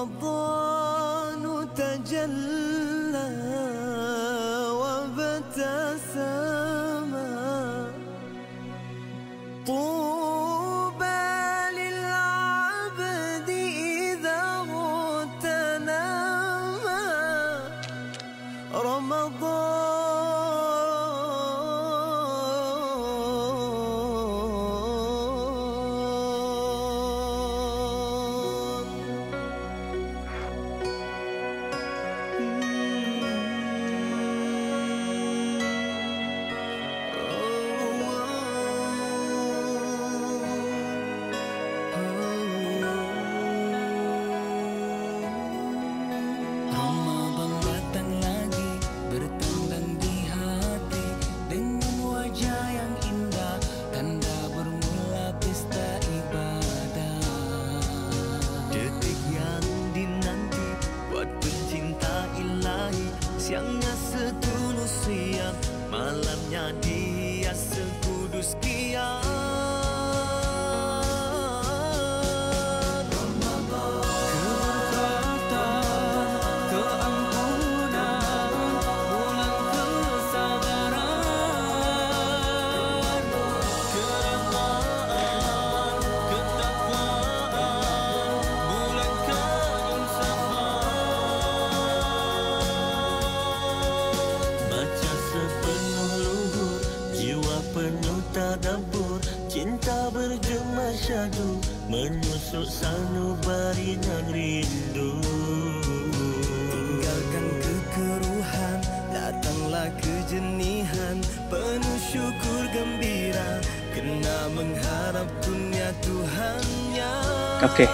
رمضان تجلى وابتسم طوبى للعبد إذا اغتنم Ramadan datang lagi bertandang di hati dengan wajah yang indah, tanda bermula pesta ibadah. Detik yang dinanti buat pencinta ilahi, siangnya setulus siang, malamnya dia sekudus kian. Cinta bergema syadu menyusuk sanubari yang rindu. Tinggalkan kekeruhan, datanglah kejenihan, penuh syukur gembira, kena mengharap kurnia Tuhannya. Okey.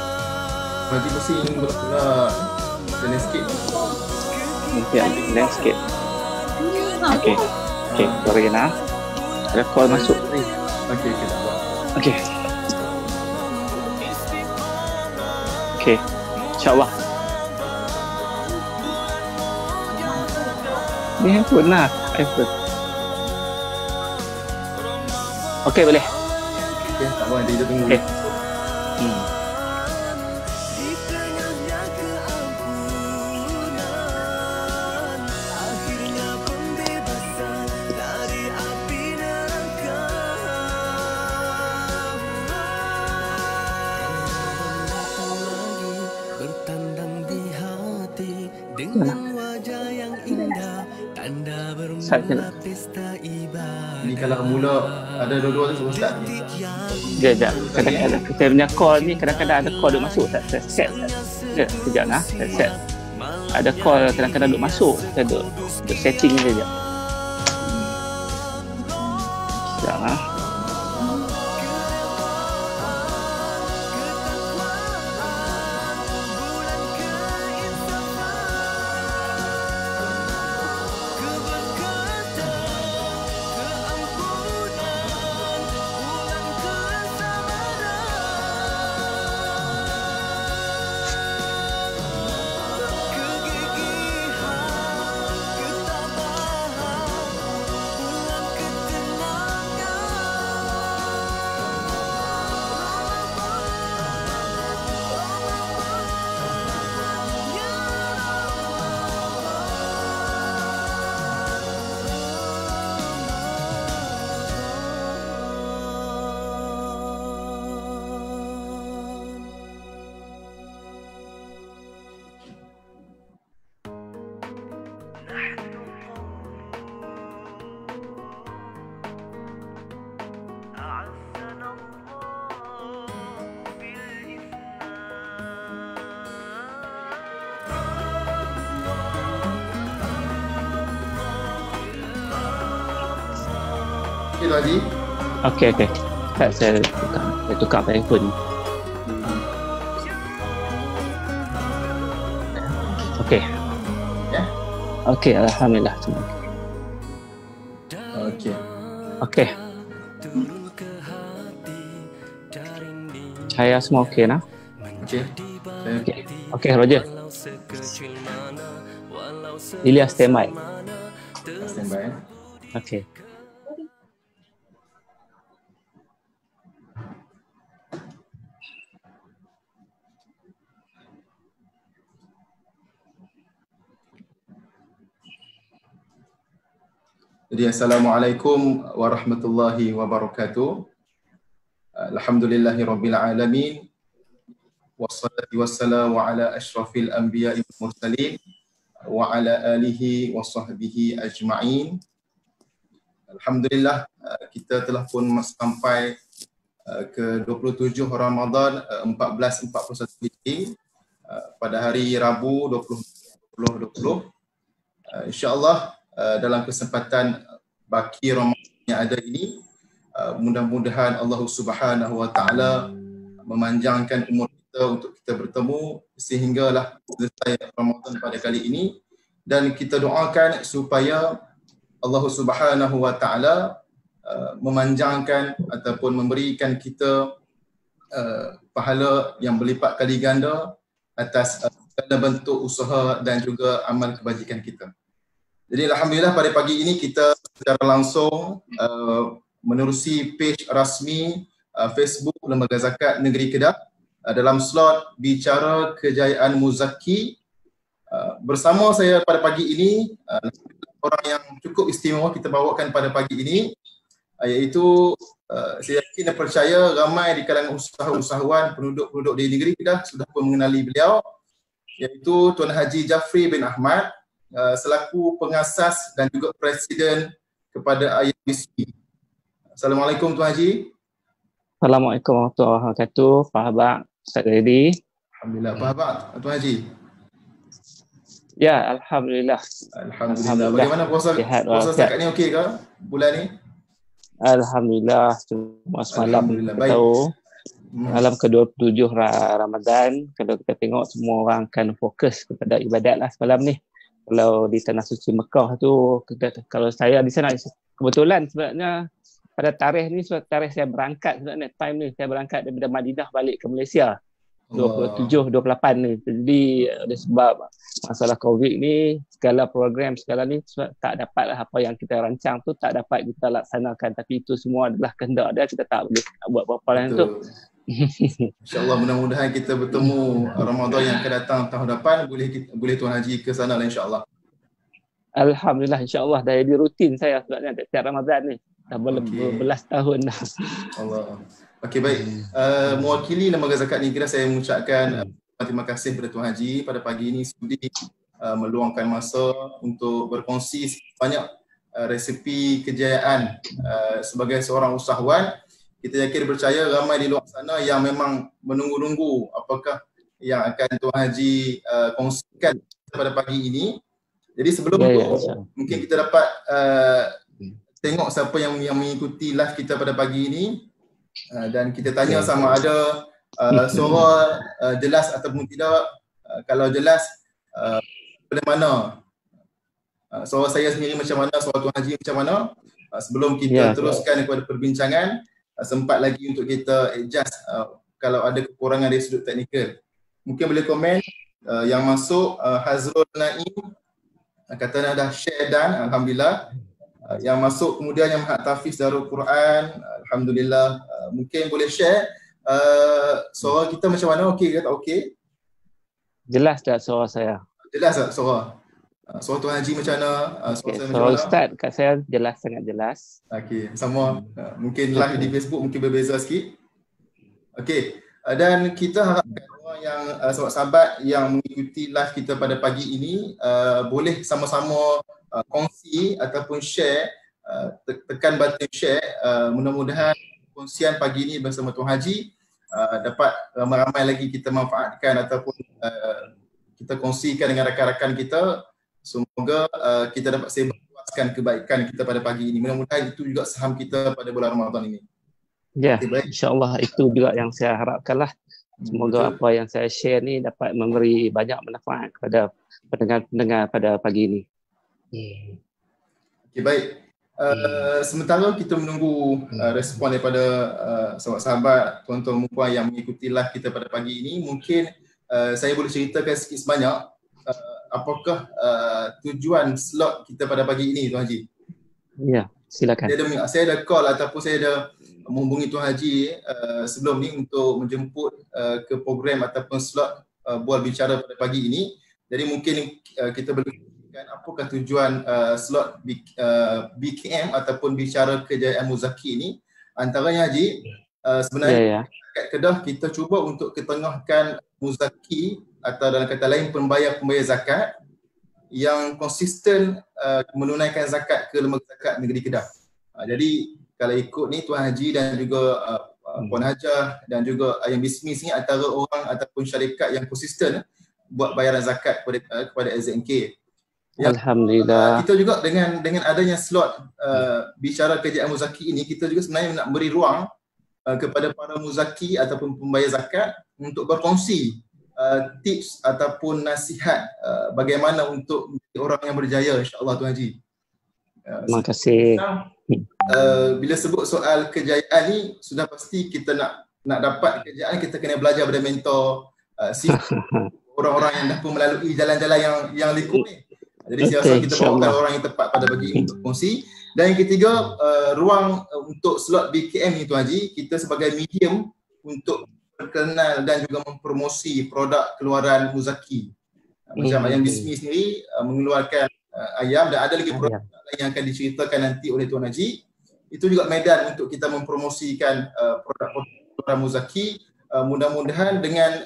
Nanti mesti pula landscape. Nanti ambil landscape. Okey. Okey, sorry nah. Ada call masuk. Okey, tak apa. Okey. Okey. InsyaAllah. Ni handphone lah. iPhone. Okey, boleh. Okey, tak apa. Nanti kita tunggu. Okey. Dengan wajah yang indah, tanda bermula pesta ibadah. Ni kalau mula ada dua-dua tu semua start. Sekejap. Kadang-kadang kita punya call ni kadang-kadang ada call duk masuk tak? Saya set. Sekejap nah. Saya set. Ada call kadang-kadang duk masuk. Kita duk setting ni sekejap. Sekejap nah. Okey tadi. Okey. Tak, saya tukar iPhone ni. Okey. Ya. Okey, alhamdulillah. Okey. Okey. Saya semua okey nah. Okey. Okey, Roger. Ilyas standby. Standby. Okey. Jadi Assalamualaikum warahmatullahi wabarakatuh. Alhamdulillahirabbil alamin. Wassalatu wassalamu ala asyrafil anbiya'i wal mursalin wa ala alihi wa sahbihi ajma'in. Alhamdulillah, kita telah pun sampai ke 27 Ramadan 1441 Hijri pada hari Rabu 2020. InsyaAllah dalam kesempatan baki Ramadan yang ada ini, mudah-mudahan Allah Subhanahu Wa Taala memanjangkan umur kita untuk kita bertemu sehinggalah selesai Ramadan pada kali ini, dan kita doakan supaya Allah Subhanahu Wa Taala memanjangkan ataupun memberikan kita pahala yang berlipat kali ganda atas segala bentuk usaha dan juga amal kebajikan kita. Jadi alhamdulillah pada pagi ini kita secara langsung menerusi page rasmi Facebook Lembaga Zakat Negeri Kedah dalam slot Bicara Kejayaan Muzaki. Bersama saya pada pagi ini orang yang cukup istimewa kita bawakan pada pagi ini, iaitu saya yakin dan percaya ramai di kalangan usahawan, penduduk-penduduk di negeri Kedah sudah pun mengenali beliau, iaitu Tuan Haji Jafri bin Ahmad selaku pengasas dan juga presiden kepada IMBC. Assalamualaikum Tuan Haji. Assalamualaikum warahmatullahi wabarakatuh. Pak Habak, Ustaz Reddy. Alhamdulillah. Pak Habak, Tuan Haji. Ya, Alhamdulillah. Alhamdulillah. Bagaimana puasa setakat ni, okey ke bulan ni? Alhamdulillah, cuma semalam kita tahu malam ke-27 Ramadan, kalau kita tengok semua orang akan fokus kepada ibadat lah semalam ni. Kalau di Tanah Suci Mekah tu, kalau saya di sana, kebetulan sebenarnya pada tarikh ni, tarikh saya berangkat sebenarnya, time ni saya berangkat daripada Madinah balik ke Malaysia 27-28 ni. Jadi oleh sebab masalah COVID ni, segala program segala ni tak dapat lah, apa yang kita rancang tu tak dapat kita laksanakan. Tapi itu semua adalah kehendak dia, kita tak boleh buat apa-apa lain tu. InsyaAllah mudah-mudahan kita bertemu Ramadan yang akan datang tahun depan, boleh Tuan Haji ke sana lah insyaAllah. Alhamdulillah, insyaAllah dah jadi rutin saya sebenarnya setiap Ramadan ni. Dah berbelas tahun dah. Allah. Okey, baik. Mewakili Lembaga Zakat Negeri, saya mengucapkan terima kasih kepada Tuan Haji pada pagi ini sudi meluangkan masa untuk berkongsi banyak resepi kejayaan sebagai seorang usahawan. Kita yakin percaya ramai di luar sana yang memang menunggu-nunggu apakah yang akan Tuan Haji kongsikan pada pagi ini. Jadi sebelum itu, mungkin kita dapat tengok siapa yang mengikuti live kita pada pagi ini, dan kita tanya sama ada suara jelas ataupun tidak. Kalau jelas, dari mana? Suara saya sendiri macam mana, suara Tuan Haji macam mana? Sebelum kita teruskan kepada perbincangan, sempat lagi untuk kita adjust kalau ada kekurangan dari sudut teknikal. Mungkin boleh komen yang masuk. Hazrul Naim kata dah share dan Alhamdulillah. Yang masuk kemudian yang Mahat Tafiz Darul Quran, Alhamdulillah. Mungkin boleh share suara kita macam mana, okey ke tak okey? Jelas tak suara saya? Jelas tak suara? Suara Tuan Haji macam mana? Suara Ustaz kat saya jelas, sangat jelas. Okey, sama. Mungkin live di Facebook mungkin berbeza sikit. Okey, dan kita harapkan orang yang sahabat-sahabat yang mengikuti live kita pada pagi ini boleh sama-sama kongsi ataupun share, tekan button share. Mudah-mudahan kongsian pagi ini bersama Tuan Haji dapat ramai-ramai lagi kita manfaatkan ataupun kita kongsikan dengan rakan-rakan kita. Semoga kita dapat sebarluaskan kebaikan kita pada pagi ini. Mudah-mudahan itu juga saham kita pada bulan Ramadan ini. Ya, insyaAllah itu juga yang saya harapkanlah. Semoga apa yang saya share ni dapat memberi banyak manfaat kepada pendengar-pendengar pada pagi ini. Okay, baik. Sementara kita menunggu respon daripada sahabat-sahabat, tuan-tuan dan puan yang mengikuti live kita pada pagi ini, mungkin saya boleh ceritakan sikit sebanyak apakah tujuan slot kita pada pagi ini, Tuan Haji? Ya, silakan. Saya ada call ataupun saya ada menghubungi Tuan Haji sebelum ni untuk menjemput ke program ataupun slot bual bicara pada pagi ini. Jadi mungkin kita boleh Dan apakah tujuan slot BKM ataupun bicara kejayaan Muzaki ini? Antaranya Haji, sebenarnya kat Kedah kita cuba untuk ketengahkan Muzaki atau dalam kata lain pembayar zakat yang konsisten menunaikan zakat ke lembaga zakat negeri Kedah. Jadi kalau ikut ni Tuan Haji dan juga Puan Hajah dan juga Ayam Bismis ni antara orang ataupun syarikat yang konsisten buat bayaran zakat kepada SZNK. Alhamdulillah. Kita juga dengan adanya slot bicara kejayaan Muzaki ini, kita juga sebenarnya nak beri ruang kepada para muzaki ataupun pembayar zakat untuk berkongsi tips ataupun nasihat bagaimana untuk menjadi orang yang berjaya, insya-Allah Tuan Haji. Terima kasih. Bila sebut soal kejayaan ni, sudah pasti kita nak dapat kejayaan, kita kena belajar pada mentor, orang-orang yang dah pun melalui jalan-jalan yang liku ni. Jadi saya rasa kita bawakan orang yang tepat pada bagi untuk kongsi. Dan yang ketiga, ruang untuk slot BKM ni Tuan Haji, kita sebagai medium untuk berkenal dan juga mempromosi produk keluaran Muzaki. Macam Ayam Bismi sendiri mengeluarkan ayam, dan ada lagi produk yang akan diceritakan nanti oleh Tuan Haji. Itu juga medan untuk kita mempromosikan produk Muzaki. Mudah-mudahan dengan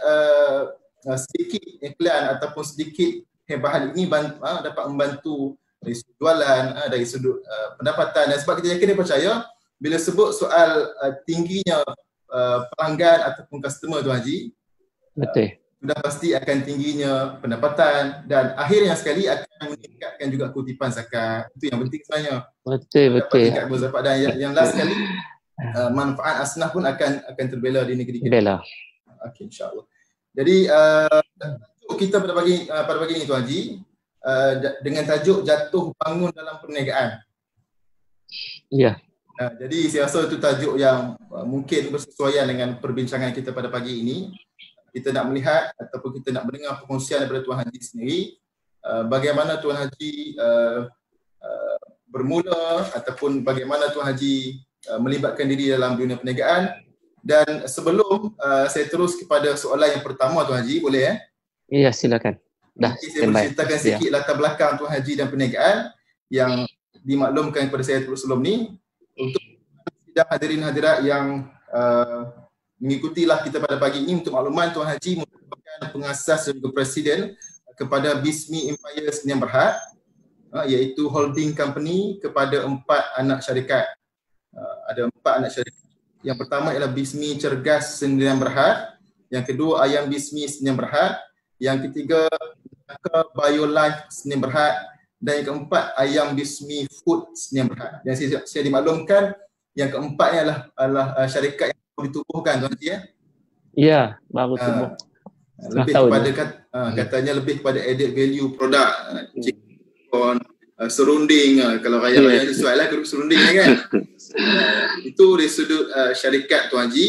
sedikit iklan ataupun sedikit hebahan ini dapat membantu dari sudut jualan, dari sudut pendapatan. Dan sebab kita yakin dan percaya bila sebut soal tingginya pelanggan ataupun customer Tuan Haji, betul, sudah pasti akan tingginya pendapatan dan akhirnya sekali akan meningkatkan juga kutipan zakat. Itu yang penting sebenarnya. Betul. Dan yang last sekali, manfaat asnaf pun akan terbela di negeri kita. Bela. Okey, insya-Allah. Jadi kita pada pagi ini Tuan Haji, dengan tajuk jatuh bangun dalam perniagaan. Ya. Jadi saya rasa itu tajuk yang mungkin bersesuaian dengan perbincangan kita pada pagi ini. Kita nak melihat ataupun kita nak mendengar perkongsian daripada Tuan Haji sendiri, bagaimana Tuan Haji bermula ataupun bagaimana Tuan Haji melibatkan diri dalam dunia perniagaan. Dan sebelum saya terus kepada soalan yang pertama Tuan Haji, boleh Ya, silakan. Saya berceritakan sikit latar belakang Tuan Haji dan perniagaan yang dimaklumkan kepada saya sebelum ni. Untuk hadirin hadirat yang mengikutilah kita pada pagi ini, untuk makluman Tuan Haji merupakan pengasas dan juga presiden kepada Bismi Empire Sdn Bhd, iaitu holding company kepada 4 anak syarikat. Ada 4 anak syarikat. Yang pertama ialah Bismi Cergas Sdn Bhd, yang kedua Ayam Bismi Sdn Bhd, yang ketiga BioLife Sdn Bhd, dan yang keempat Ayam Bismi Food Sdn Bhd. Dan saya dimaklumkan yang keempatnya adalah syarikat yang baru ditubuhkan Tuan Haji. Ya, baru tubuh. Lebih kepada katanya lebih kepada added value produk, chicken, serunding, kalau raya-raya sesuai lah grup serunding ni kan. Itu dari sudut syarikat Tuan Haji.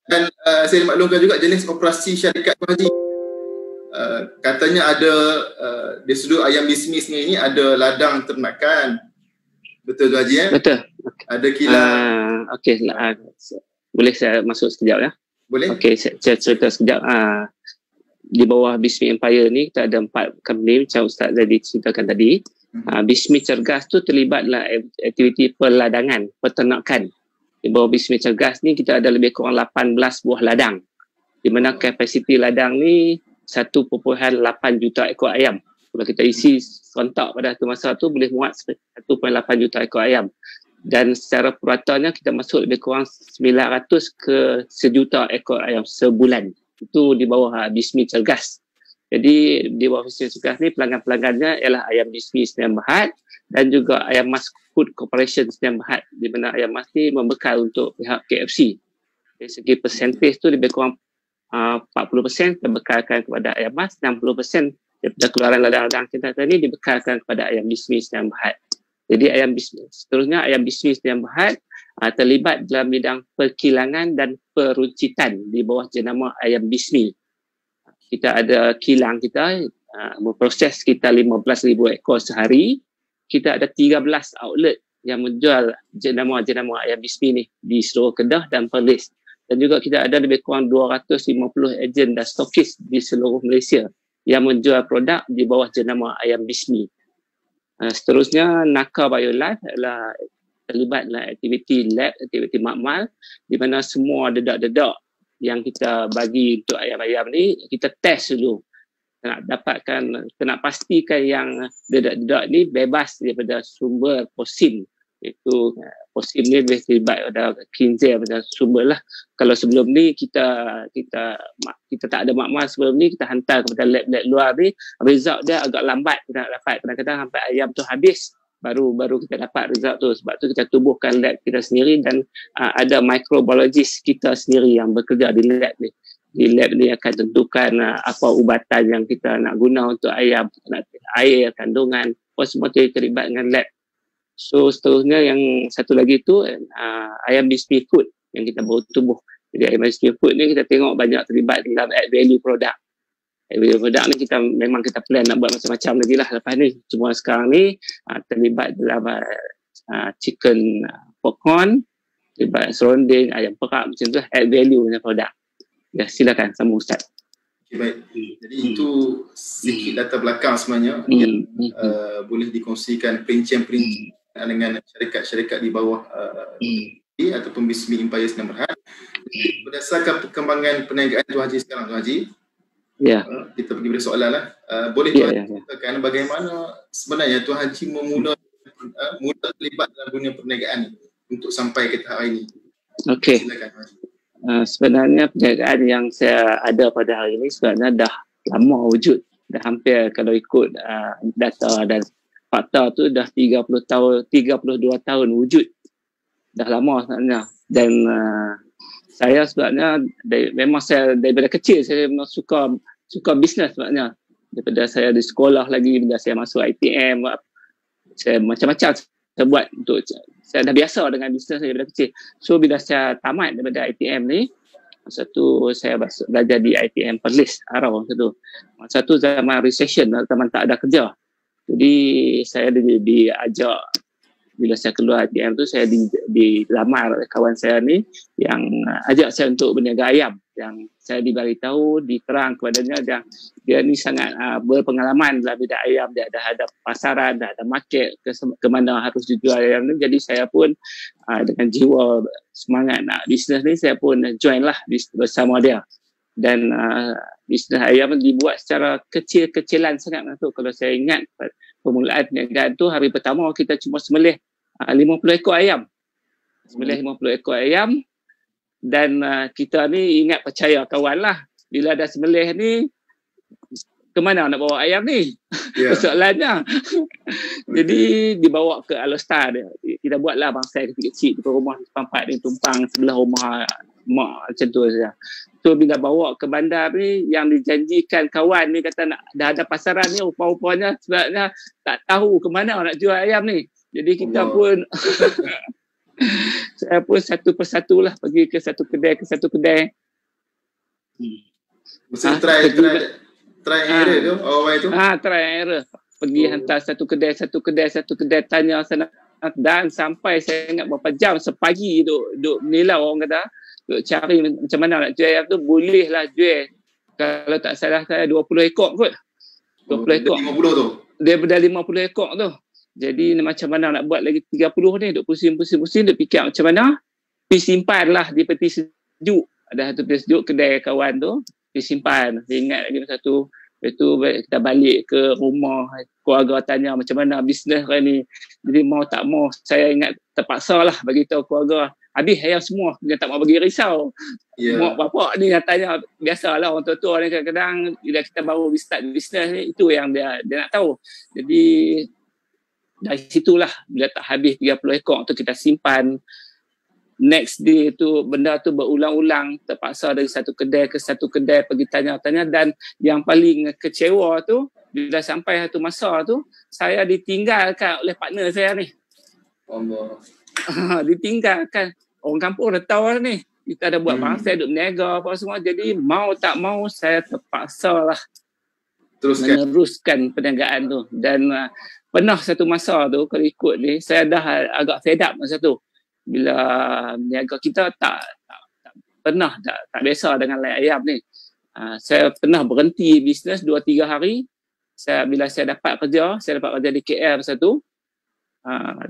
Dan saya dimaklumkan juga jenis operasi syarikat Tuan Haji. Katanya ada di sudut Ayam Bismi ni ada ladang ternakan. Betul Tuan Haji? Betul. Ada kilang. Okey, boleh saya masuk sekejap ya? Boleh. Okey, saya cerita sekejap. Di bawah Bismi Empire ni kita ada 4 company macam Ustaz tadi ceritakan tadi. Bismi Cergas tu terlibatlah aktiviti perladangan, peternakan. Di bawah Bismi Cergas ni kita ada lebih kurang 18 buah ladang. Di mana kapasiti ladang ni 1.8 juta ekor ayam. Kalau kita isi serentak pada masa tu boleh muat 1.8 juta ekor ayam. Dan secara puratannya kita masuk lebih kurang 900 ke 1 juta ekor ayam sebulan. Itu di bawah Bismi Cergas. Jadi di bawah Bismi Cergas ni pelanggan-pelanggannya ialah Ayam Bismi Sdn Bhd dan juga Ayam Mas Food Corporation Sdn Bhd, di mana Ayam Mas ni membekal untuk pihak KFC. Dari segi persentage tu lebih kurang 40% dibekalkan kepada Ayam Mas, 60% daripada keluaran ladang-ladang kita tadi dibekalkan kepada Ayam Bismi Sdn Bhd. Jadi seterusnya Ayam Bismi Sdn Bhd terlibat dalam bidang perkilangan dan peruncitan di bawah jenama Ayam Bismi. Kita ada kilang kita memproses sekitar 15,000 ekor sehari. Kita ada 13 outlet yang menjual jenama-jenama Ayam Bismi ni di seluruh Kedah dan Perlis. Dan juga kita ada lebih kurang 250 ejen dan stokis di seluruh Malaysia yang menjual produk di bawah jenama Ayam Bismi. Seterusnya Naka BioLife adalah terlibat dalam aktiviti lab, aktiviti makmal di mana semua dedak-dedak yang kita bagi untuk ayam-ayam ni kita test dulu. Kita nak pastikan yang dedak-dedak ni bebas daripada sumber posin. Itu posin ni lebih terlibat pada kinsel pada sumber lah. Kalau sebelum ni kita tak ada makmal sebelum ni, kita hantar kepada lab-lab luar ni, result dia agak lambat kita nak dapat. Kadang-kadang sampai ayam tu habis baru kita dapat result tu. Sebab tu kita tubuhkan lab kita sendiri dan ada microbiologist kita sendiri yang bekerja di lab ni. Di lab ni akan tentukan apa ubatan yang kita nak guna untuk ayam, air, kandungan, apa semua terlibat dengan lab. So seterusnya yang satu lagi tu ayam biscuit food yang kita baru tubuh. Jadi ayam biscuit food ni kita tengok banyak terlibat dalam add value product. Add value product ni kita plan nak buat macam-macam lagi lah lepas ni. Cuma sekarang ni terlibat dalam chicken popcorn, terlibat serunding, ayam perak macam tu, add value punya produk. Ya, silakan sambung Ustaz. Okay, baik. Jadi itu sedikit data belakang sebenarnya yang boleh dikongsikan perincian-perincian dengan syarikat-syarikat di bawah ataupun Bismi Empire Sdn Bhd. Berdasarkan perkembangan perniagaan Tuan Haji sekarang, Tuan Haji, kita pergi pada soalan lah. Boleh Tuan Haji ceritakan bagaimana sebenarnya Tuan Haji mula terlibat dalam dunia perniagaan ni untuk sampai ke tahap ini? Okey. Silakan Tuan Haji. Sebenarnya perniagaan yang saya ada pada hari ini sebenarnya dah lama wujud. Dah hampir kalau ikut data dan fakta tu dah 32 tahun wujud. Dah lama sebenarnya. Dan saya sebenarnya memang saya daripada kecil saya memang suka bisnes sebenarnya. Daripada saya di sekolah lagi, bila saya masuk ITM, saya macam-macam saya buat untuk saya dah biasa dengan bisnes daripada kecil. So bila saya tamat daripada ITM ni, masa tu saya belajar di ITM Perlis, Arau masa tu. Masa tu zaman recession, zaman tak ada kerja. Jadi saya diajak, bila saya keluar ITM tu, saya dilamar oleh kawan saya ni yang ajak saya untuk berniaga ayam. Yang saya diberitahu, diterang kepadanya dia ni sangat berpengalaman dalam bidang ayam. Dia dah ada pasaran, dah ada market ke mana harus dijual ayam ni. Jadi saya pun dengan jiwa semangat nak bisnes ni, saya pun join lah bersama dia. Dan bisnes ayam dibuat secara kecil-kecilan sangat tu. Kalau saya ingat permulaan perniagaan tu, hari pertama kita cuma sembelih 50 ekor ayam. Sembelih 50 ekor ayam. Dan kita ni ingat percaya kawan lah. Bila dah sembelih ni, ke mana nak bawa ayam ni? Persoalannya. Jadi dibawa ke Alostar dia. Kita buatlah bangsai kecil-kecil di rumah tempat ni, tumpang sebelah rumah mak macam tu saja. So bila bawa ke bandar ni, yang dijanjikan kawan ni kata dah ada pasaran ni, rupa-rupanya sebenarnya tak tahu ke mana nak jual ayam ni. Jadi kita pun saya pun satu persatu lah pergi ke satu kedai. Mesti try error tu awal tu. Try error. Pergi hantar satu kedai tanya sana, dan sampai saya ingat berapa jam sepagi duk menilau, orang kata duk cari macam mana nak jual ayam tu. Boleh lah jual, kalau tak salah saya 20 ekor kot. 20 ekor. 50 tu. Daripada 50 ekor tu. Jadi macam mana nak buat lagi 30 ni, duk pusing, duk fikir macam mana. Pergi simpan lah di peti sejuk. Ada satu peti sejuk kedai kawan tu, pergi simpan. Saya ingat lagi masa tu. Lepas tu kita balik ke rumah, keluarga tanya macam mana bisnes kali ni. Jadi mau tak mau, saya ingat terpaksa lah bagi tahu keluarga. Habis ayam semua, dia tak mau bagi risau. Mak bapak ni yang tanya, biasalah orang tua-tua ni kadang-kadang bila kita baru start bisnes ni, itu yang dia nak tahu. Jadi dari situlah bila tak habis 30 ekor tu kita simpan. Next day tu benda tu berulang-ulang, terpaksa dari satu kedai ke satu kedai pergi tanya-tanya. Dan yang paling kecewa tu bila sampai satu masa tu saya ditinggalkan oleh partner saya ni. Allah. Ditinggalkan. Orang kampung dah tahu ni kita ada buat bangsai, duk berniaga apa semua. Jadi mau tak mau saya terpaksa lah meneruskan perniagaan tu. Dan pernah satu masa tu kalau ikut ni, saya dah agak fed up masa tu. Bila berniaga kita tak biasa dengan layan ayam ni. Saya pernah berhenti bisnes 2-3 hari. bila saya dapat kerja di KL masa tu,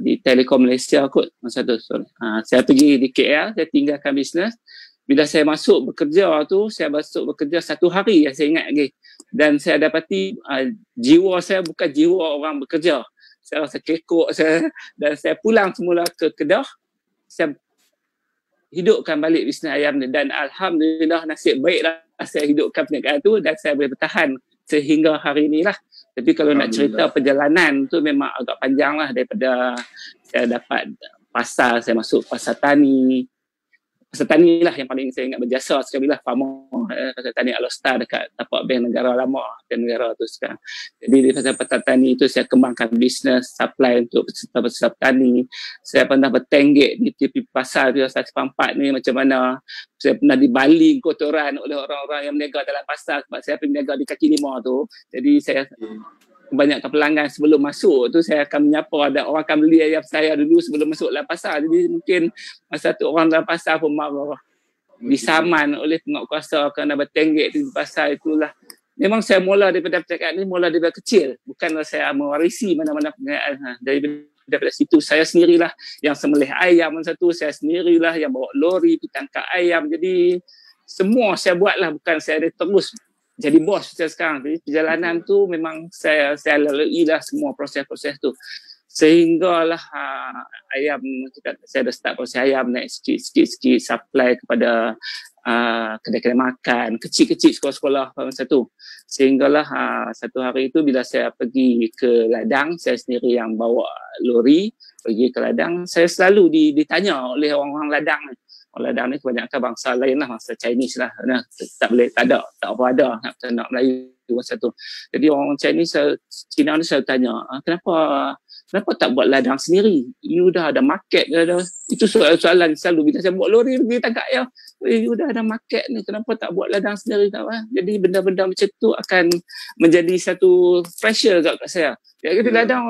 di Telekom Malaysia kot masa tu. Saya pergi di KL, saya tinggalkan bisnes. Bila saya masuk bekerja tu, saya masuk bekerja 1 hari yang saya ingat lagi. Dan saya dapati jiwa saya bukan jiwa orang bekerja. Saya rasa kekok saya, dan saya pulang semula ke Kedah. Saya hidupkan balik bisnes ayam ni, dan alhamdulillah nasib baiklah saya hidupkan perniagaan tu dan saya boleh bertahan sehingga hari inilah. Tapi kalau nak cerita perjalanan tu memang agak panjang lah, daripada saya dapat pasar, saya masuk pasar tani. Pasar tani lah yang paling saya ingat berjasa sekali lah, pasar tani Alostar dekat tapak Bank Negara lama, Bank Negara tu sekarang. Jadi di pasar tani tu saya kembangkan bisnes supply untuk peserta-peserta tani. Saya pernah bertenggek di tepi pasar Rio 144 ni, macam mana saya pernah dibaling kotoran oleh orang-orang yang berniaga dalam pasar sebab saya berniaga di kaki lima tu. Jadi saya kebanyakan pelanggan sebelum masuk tu saya akan menyapa, dan orang akan beli ayam saya dulu sebelum masuk dalam pasar. Jadi mungkin masa tu orang dalam pasar pun marah, disaman oleh penguatkuasa kerana bertenggek di pasar itulah. Memang saya mula daripada percakapan ni, mula daripada kecil. Bukanlah saya mewarisi mana-mana perniagaan. Daripada situ saya sendirilah yang sembelih ayam masa tu, saya sendirilah yang bawa lori pergi tangkap ayam. Jadi semua saya buatlah, bukan saya ada terus jadi bos saya sekarang. Jadi perjalanan tu memang saya lalui lah semua proses-proses tu. Sehinggalah ayam, saya dah start proses ayam, naik sikit-sikit supply kepada kedai-kedai makan, kecil-kecil sekolah-sekolah masa tu. Sehinggalah satu hari itu bila saya pergi ke ladang, saya sendiri yang bawa lori pergi ke ladang, saya selalu ditanya oleh orang-orang ladang ni. Orang ladang ni kebanyakan bangsa lain lah, bangsa Chinese lah. Tak apa ada nak Melayu masa tu. Jadi orang Chinese, Cina ni saya tanya, kenapa tak buat ladang sendiri? You dah ada market, itu soalan selalu bila saya buat lori pergi tangkap ya. You dah ada market ni, kenapa tak buat ladang sendiri? Jadi benda-benda macam tu akan menjadi satu pressure kat saya. Jadi ladang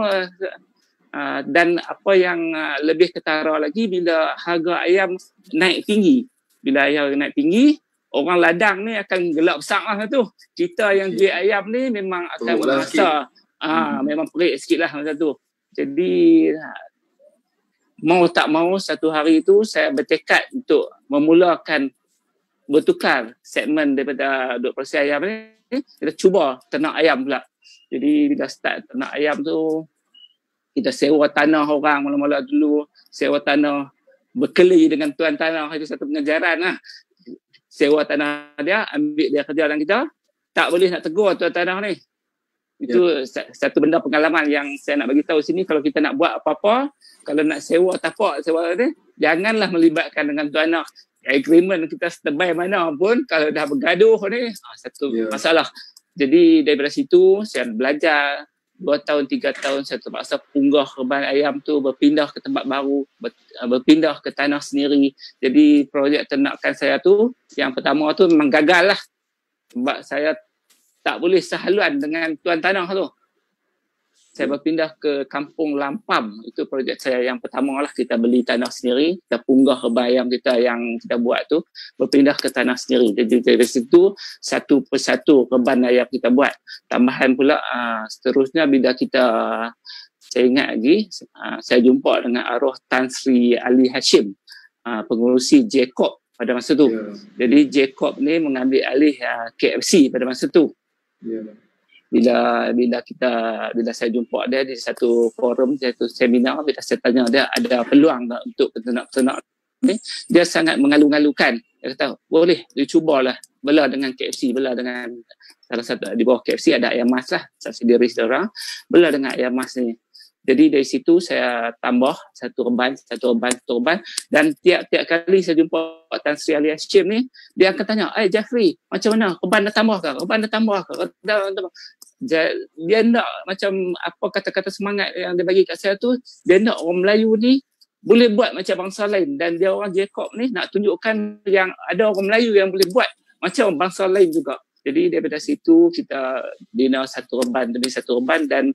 dan apa yang lebih ketara lagi, bila harga ayam naik tinggi. Bila ayam naik tinggi, orang ladang ni akan gelap besar lah tu. Kita yang jual ayam ni memang akan merasa memang perik sikit lah masa tu. Jadi mau tak mau satu hari tu saya bertekad untuk memulakan bertukar segmen daripada duk proses ayam ni, kita cuba ternak ayam pula. Jadi bila start ternak ayam tu, kita sewa tanah orang mula-mula dulu, sewa tanah, berkeli dengan tuan tanah, itu satu pengajaran lah. Sewa tanah dia, ambil dia kerja dalam kita, tak boleh nak tegur tuan tanah ni. Itu satu benda pengalaman yang saya nak bagi tahu sini. Kalau kita nak buat apa-apa, kalau nak sewa tapak, sewa ni, janganlah melibatkan dengan tuan tanah. Agreement kita setebal mana pun, kalau dah bergaduh ni, satu masalah. Jadi daripada situ, saya belajar. 2 tahun, 3 tahun saya terpaksa punggah reban ayam tu, berpindah ke tempat baru, berpindah ke tanah sendiri. Jadi projek ternakan saya tu, yang pertama tu memang gagal lah. Sebab saya tak boleh sehaluan dengan tuan tanah tu. Saya berpindah ke Kampung Lampam. Itu projek saya yang pertama lah. Kita beli tanah sendiri, kita punggah reban ayam kita yang kita buat tu, berpindah ke tanah sendiri. Jadi dari situ satu persatu reban ayam kita buat. Tambahan pula seterusnya bila kita, saya ingat lagi, saya jumpa dengan arwah Tan Sri Ali Hashim, pengurusi Jacob pada masa tu. Jadi Jacob ni mengambil alih KFC pada masa tu. Bila saya jumpa dia di satu forum, satu seminar, bila saya tanya dia ada peluang tak untuk peternak-peternak ni, dia sangat mengalu-ngalukan. Dia kata, boleh, dia cubalah bela dengan KFC, bela dengan salah satu di bawah KFC ada ayam mas lah, subsidiary seorang, bela dengan ayam mas ni. Jadi dari situ saya tambah satu reban, dan tiap-tiap kali saya jumpa Tan Sri Ali Hashim ni, dia akan tanya, Jeffrey, macam mana? Reban dah tambah ke? Dia nak macam apa kata-kata semangat yang dia bagi kat saya tu, dia nak orang Melayu ni boleh buat macam bangsa lain, dan dia orang Jacob ni nak tunjukkan yang ada orang Melayu yang boleh buat macam bangsa lain juga. Jadi daripada situ kita bina satu reban demi satu reban, dan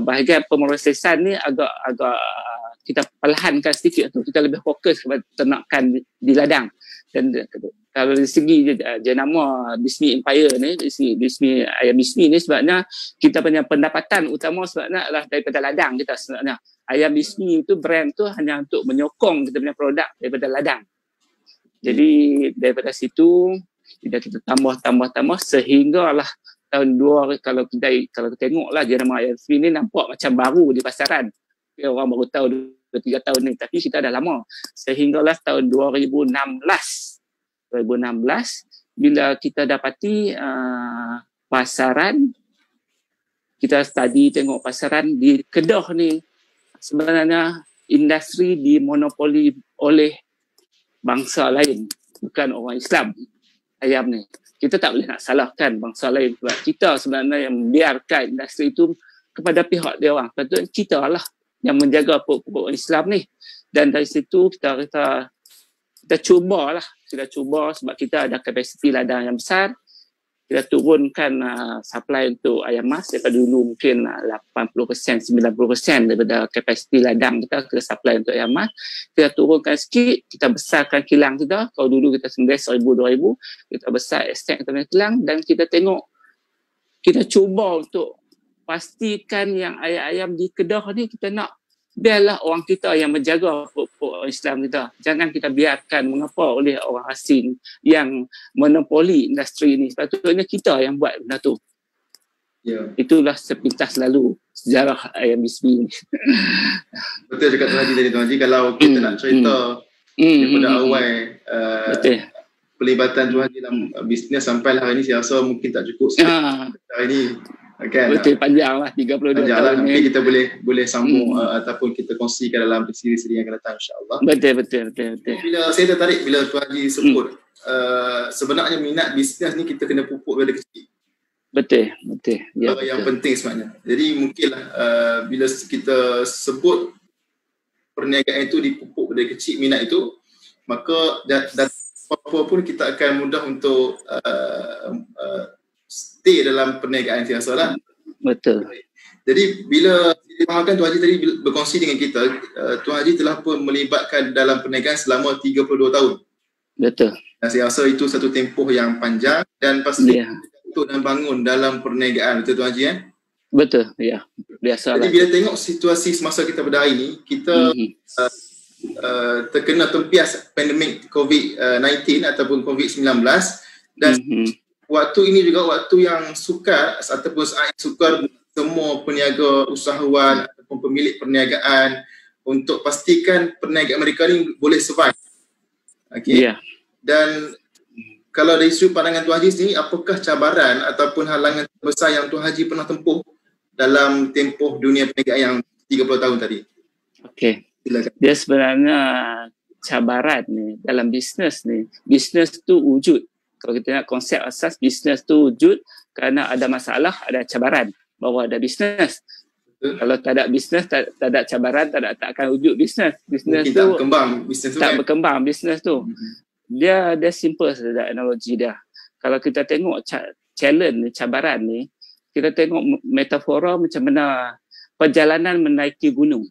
bahagian pemrosesan ni agak kita perlahankan sedikit tu. Kita lebih fokus kepada ternakan di ladang. Dan kalau dari segi jenama Bismi Empire ni, Bismi Ayam Bismi ni sebenarnya kita punya pendapatan utama sebenarnya adalah daripada ladang kita sebenarnya. Ayam Bismi itu brand tu hanya untuk menyokong kita punya produk daripada ladang. Jadi daripada situ kita tambah sehinggalah tahun 2 kalau kita tengoklah jenama Ayam Bismi ni nampak macam baru di pasaran. Orang baru tahu 2-3 tahun ni, tapi kita dah lama. Sehinggalah tahun 2016 bila kita dapati pasaran, kita tengok pasaran di Kedah ni sebenarnya industri dimonopoli oleh bangsa lain, bukan orang Islam. Ayam ni kita tak boleh nak salahkan bangsa lain sebab kita sebenarnya yang membiarkan industri itu kepada pihak dia orang. Patutnya kita lah yang menjaga pokok Islam ni. Dan dari situ kita cuba sebab kita ada kapasiti ladang yang besar. Kita turunkan supply untuk ayam mas daripada dulu mungkin 80%, 90% daripada kapasiti ladang kita supply untuk ayam mas. Kita turunkan sikit, kita besarkan kilang kita. Kalau dulu kita sembelih 1,000-2,000, kita besar extend kita punya kilang dan kita cuba untuk pastikan yang ayam-ayam di Kedah ni kita nak biarlah orang kita yang menjaga pokok Islam kita. Jangan kita biarkan mengapa oleh orang asing yang monopoli industri ini. Sepatutnya kita yang buat benda tu. Ya. Itulah sepintas lalu sejarah Ayam Bismi ni. Betul cakap Tuan Haji tadi, Tuan Haji. Kalau kita nak cerita daripada awal pelibatan Tuan Haji dalam bisnes sampai hari ini, saya rasa mungkin tak cukup hari ini. Kan? Betul, panjang lah 32 panjang tahun lah, ni. Nanti kita boleh sambung ataupun kita kongsikan dalam siri-siri yang akan datang, insyaAllah. Betul. Bila saya tertarik bila Tuan Haji sebut sebenarnya minat bisnes ni kita kena pupuk dari kecil. Betul. Ya, yang penting sebenarnya. Jadi mungkinlah bila kita sebut perniagaan itu dipupuk dari kecil, minat itu, maka apa pun kita akan mudah untuk stay dalam perniagaan saya lah. Betul. Jadi bila difahamkan Tuan Haji tadi berkongsi dengan kita, Tuan Haji telah pun melibatkan dalam perniagaan selama 32 tahun. Betul. Dan saya rasa itu satu tempoh yang panjang dan pasti untuk dan bangun dalam perniagaan. Betul Tuan Haji? Betul, ya. Biasalah. Jadi bila tengok situasi semasa kita pada hari ini, kita terkena tempias pandemik COVID-19 ataupun COVID-19 dan waktu ini juga waktu yang sukar ataupun saat sukar semua peniaga, usahawan ataupun pemilik perniagaan untuk pastikan perniagaan mereka ni boleh survive. Okay. Yeah. Dan kalau dari sudut pandangan Tuan Haji sendiri, apakah cabaran ataupun halangan terbesar yang Tuan Haji pernah tempuh dalam tempoh dunia perniagaan yang 30 tahun tadi? Okey. Silakan. Dia sebenarnya cabaran ni dalam bisnes ni. Bisnes tu wujud. Kalau kita nak konsep asas, bisnes tu wujud kerana ada masalah, ada cabaran bahawa ada bisnes. Kalau tak ada bisnes, tak ada cabaran, tak akan wujud bisnes. Bisnes tu tak berkembang, bisnes tu tak berkembang bisnes tu. Dia simple saja analogi dia. Kalau kita tengok challenge ni, cabaran ni, kita tengok metafora macam mana perjalanan menaiki gunung.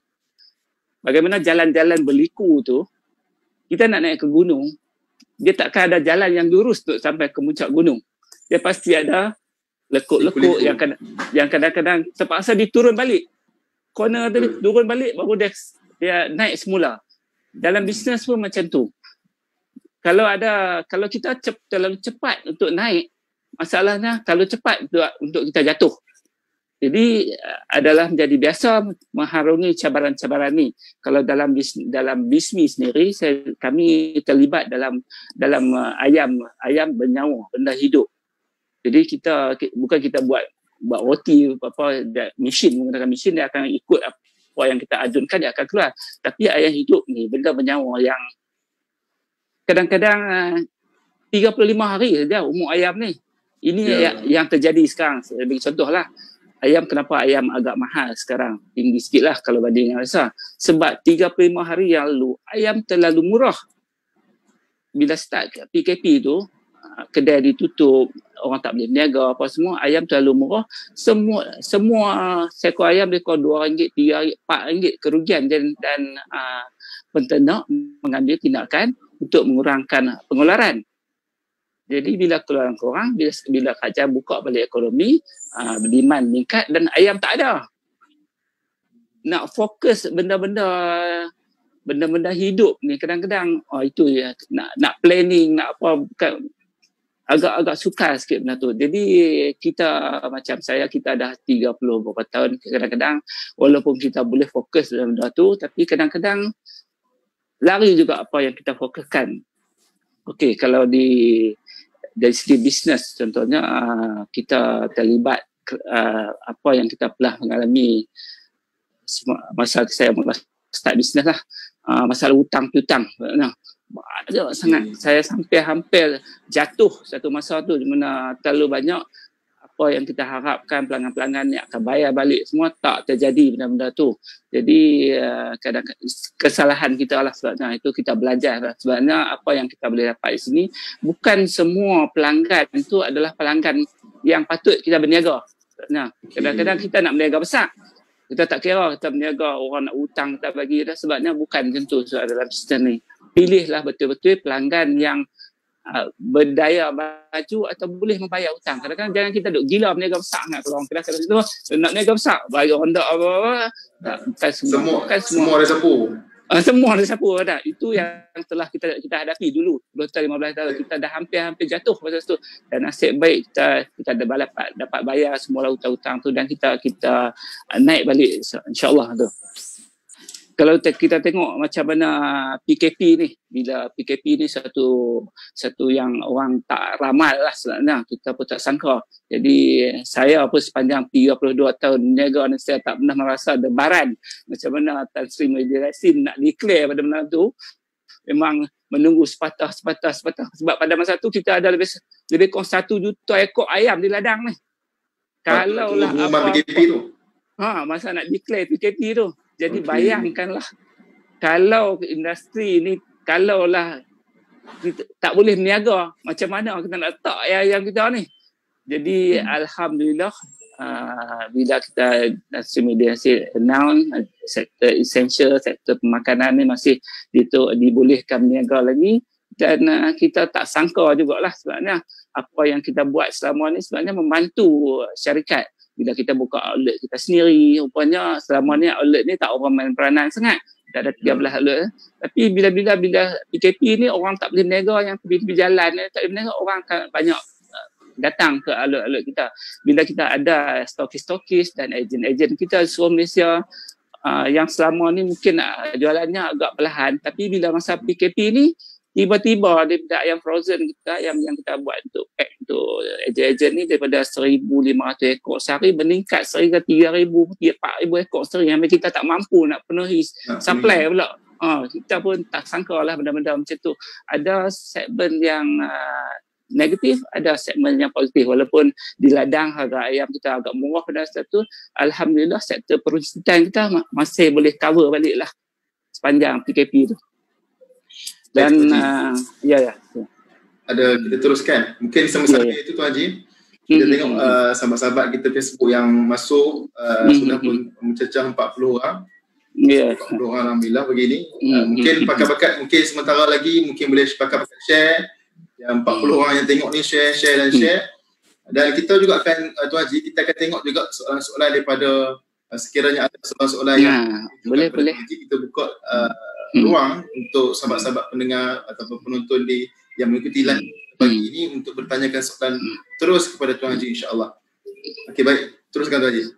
Bagaimana jalan-jalan berliku tu, kita nak naik ke gunung, dia takkan ada jalan yang lurus untuk sampai ke puncak gunung. Dia pasti ada lekuk-lekuk yang kadang-kadang terpaksa diturun balik. Corner tu turun balik baru dia naik semula. Dalam bisnes pun macam tu. Kalau kita terlalu cepat untuk naik, masalahnya kalau cepat untuk kita jatuh. Jadi adalah menjadi biasa mengharungi cabaran-cabaran ni. Kalau dalam bisnis sendiri, kami terlibat dalam ayam bernyawa, benda hidup. Jadi bukan kita buat roti menggunakan mesin, dia akan ikut apa yang kita ajunkan, dia akan keluar. Tapi ayam hidup ni benda bernyawa yang kadang-kadang 35 hari saja umur ayam ni. Ini yang terjadi sekarang. Saya bagi contohlah. Ayam, kenapa ayam agak mahal sekarang? Tinggi sikit lah kalau banding dengan biasa. Sebab 35 hari yang lalu, ayam terlalu murah. Bila start PKP tu, kedai ditutup, orang tak boleh berniaga, apa semua, ayam terlalu murah. Semua seekor ayam dia kau RM2, RM3, RM4 kerugian dan penternak mengambil tindakan untuk mengurangkan pengeluaran. Jadi bila keluaran kurang, bila kerajaan buka balik ekonomi, demand meningkat dan ayam tak ada. Nak fokus benda-benda hidup ni kadang-kadang itu ya, nak planning, nak apa, bukan, agak sukar sikit benda tu. Jadi kita macam saya, kita dah 30 beberapa tahun, kadang-kadang walaupun kita boleh fokus dalam benda tu, tapi kadang-kadang lari juga apa yang kita fokuskan. Okey, kalau dari segi bisnes contohnya, kita terlibat apa yang kita pernah mengalami masa saya start bisnes lah, masalah hutang piutang. Banyak sangat. Saya sampai hampir jatuh satu masa tu, di mana terlalu banyak apa yang kita harapkan pelanggan-pelanggan ni akan bayar balik, semua tak terjadi benda-benda tu. Jadi kadang kesalahan kita lah sebabnya. Itu kita belajar lah. Sebabnya apa yang kita boleh dapat di sini, bukan semua pelanggan itu adalah pelanggan yang patut kita berniaga. Sebabnya kadang-kadang kita nak berniaga besar, kita tak kira kita berniaga orang nak hutang tak bagi dah. Sebabnya bukan macam tu dalam sistem ni. Pilihlah betul-betul pelanggan yang berdaya baju atau boleh membayar hutang. Kadang-kadang jangan kita duk gila berniaga besar sangat. Kalau orang kadang-kadang itu nak berniaga besar, bayar honda apa-apa. Semua ada sapu. Semua ada sapu ada. Itu yang telah kita hadapi dulu 2 tahun 15 tahun. Kita dah hampir jatuh masa tu. Dan nasib baik kita dapat bayar semua hutang-hutang tu, dan kita naik balik insya-Allah tu. Kalau kita tengok macam mana PKP ni, bila PKP ni satu yang orang tak ramal lah sebenarnya, kita pun tak sangka. Jadi saya pun sepanjang 32 tahun berniaga ni, saya tak pernah merasa debaran macam mana Tan Sri Muhyiddin Yassin nak declare pada benda tu. Memang menunggu sepatah. Sebab pada masa tu kita ada lebih kurang 1 juta ekor ayam di ladang ni. Kalau lah apa PKP tu. masa nak declare PKP tu. Jadi bayangkanlah kalau industri ni, kalaulah kita tak boleh berniaga, macam mana kita nak letak ayam kita ni. Jadi alhamdulillah bila kita Nasri announce sektor essential, sektor pemakanan ni masih dibolehkan berniaga lagi, dan kita tak sangka jugalah sebabnya apa yang kita buat selama ni sebenarnya membantu syarikat. Bila kita buka outlet kita sendiri, rupanya selama ni outlet ni tak orang main peranan sangat. Dah ada 13 outlet. Tapi bila PKP ni orang tak boleh berniaga, yang tepi-tepi jalan tak boleh berniaga, orang akan banyak datang ke outlet kita. Bila kita ada stokis dan ejen-ejen kita seluruh Malaysia yang selama ni mungkin jualannya agak perlahan, tapi bila masa PKP ni tiba-tiba daripada ayam frozen kita yang kita buat untuk pack untuk ejen-ejen ni, daripada 1,500 ekor sehari meningkat sehingga 3,000, 4,000 ekor sehari, yang kita tak mampu nak penuhi supply pula. Kita pun tak sangka lah benda-benda macam tu. Ada segmen yang negatif, ada segmen yang positif. Walaupun di ladang harga ayam kita agak murah pada saat tu, alhamdulillah sektor peruncitan kita masih boleh cover balik lah sepanjang PKP tu. Dan ya. Ada kita teruskan. Mungkin sama-sama itu Tuan Haji. Kita tengok sahabat-sahabat kita Facebook yang masuk sudah pun mencecah 40 orang. 40 orang alhamdulillah begini. Mungkin pakat-pakat mungkin sementara lagi mungkin boleh pakat-pakat share. Yang 40 orang yang tengok ni share. Dan kita juga akan Tuan Haji, kita akan tengok juga soalan-soalan daripada sekiranya ada soalan-soalan yang boleh kita buka ruang untuk sahabat-sahabat pendengar ataupun penonton yang mengikuti live pagi ini untuk bertanyakan soalan terus kepada Tuan Haji insya-Allah. Okey, baik, teruskan Tuan Haji.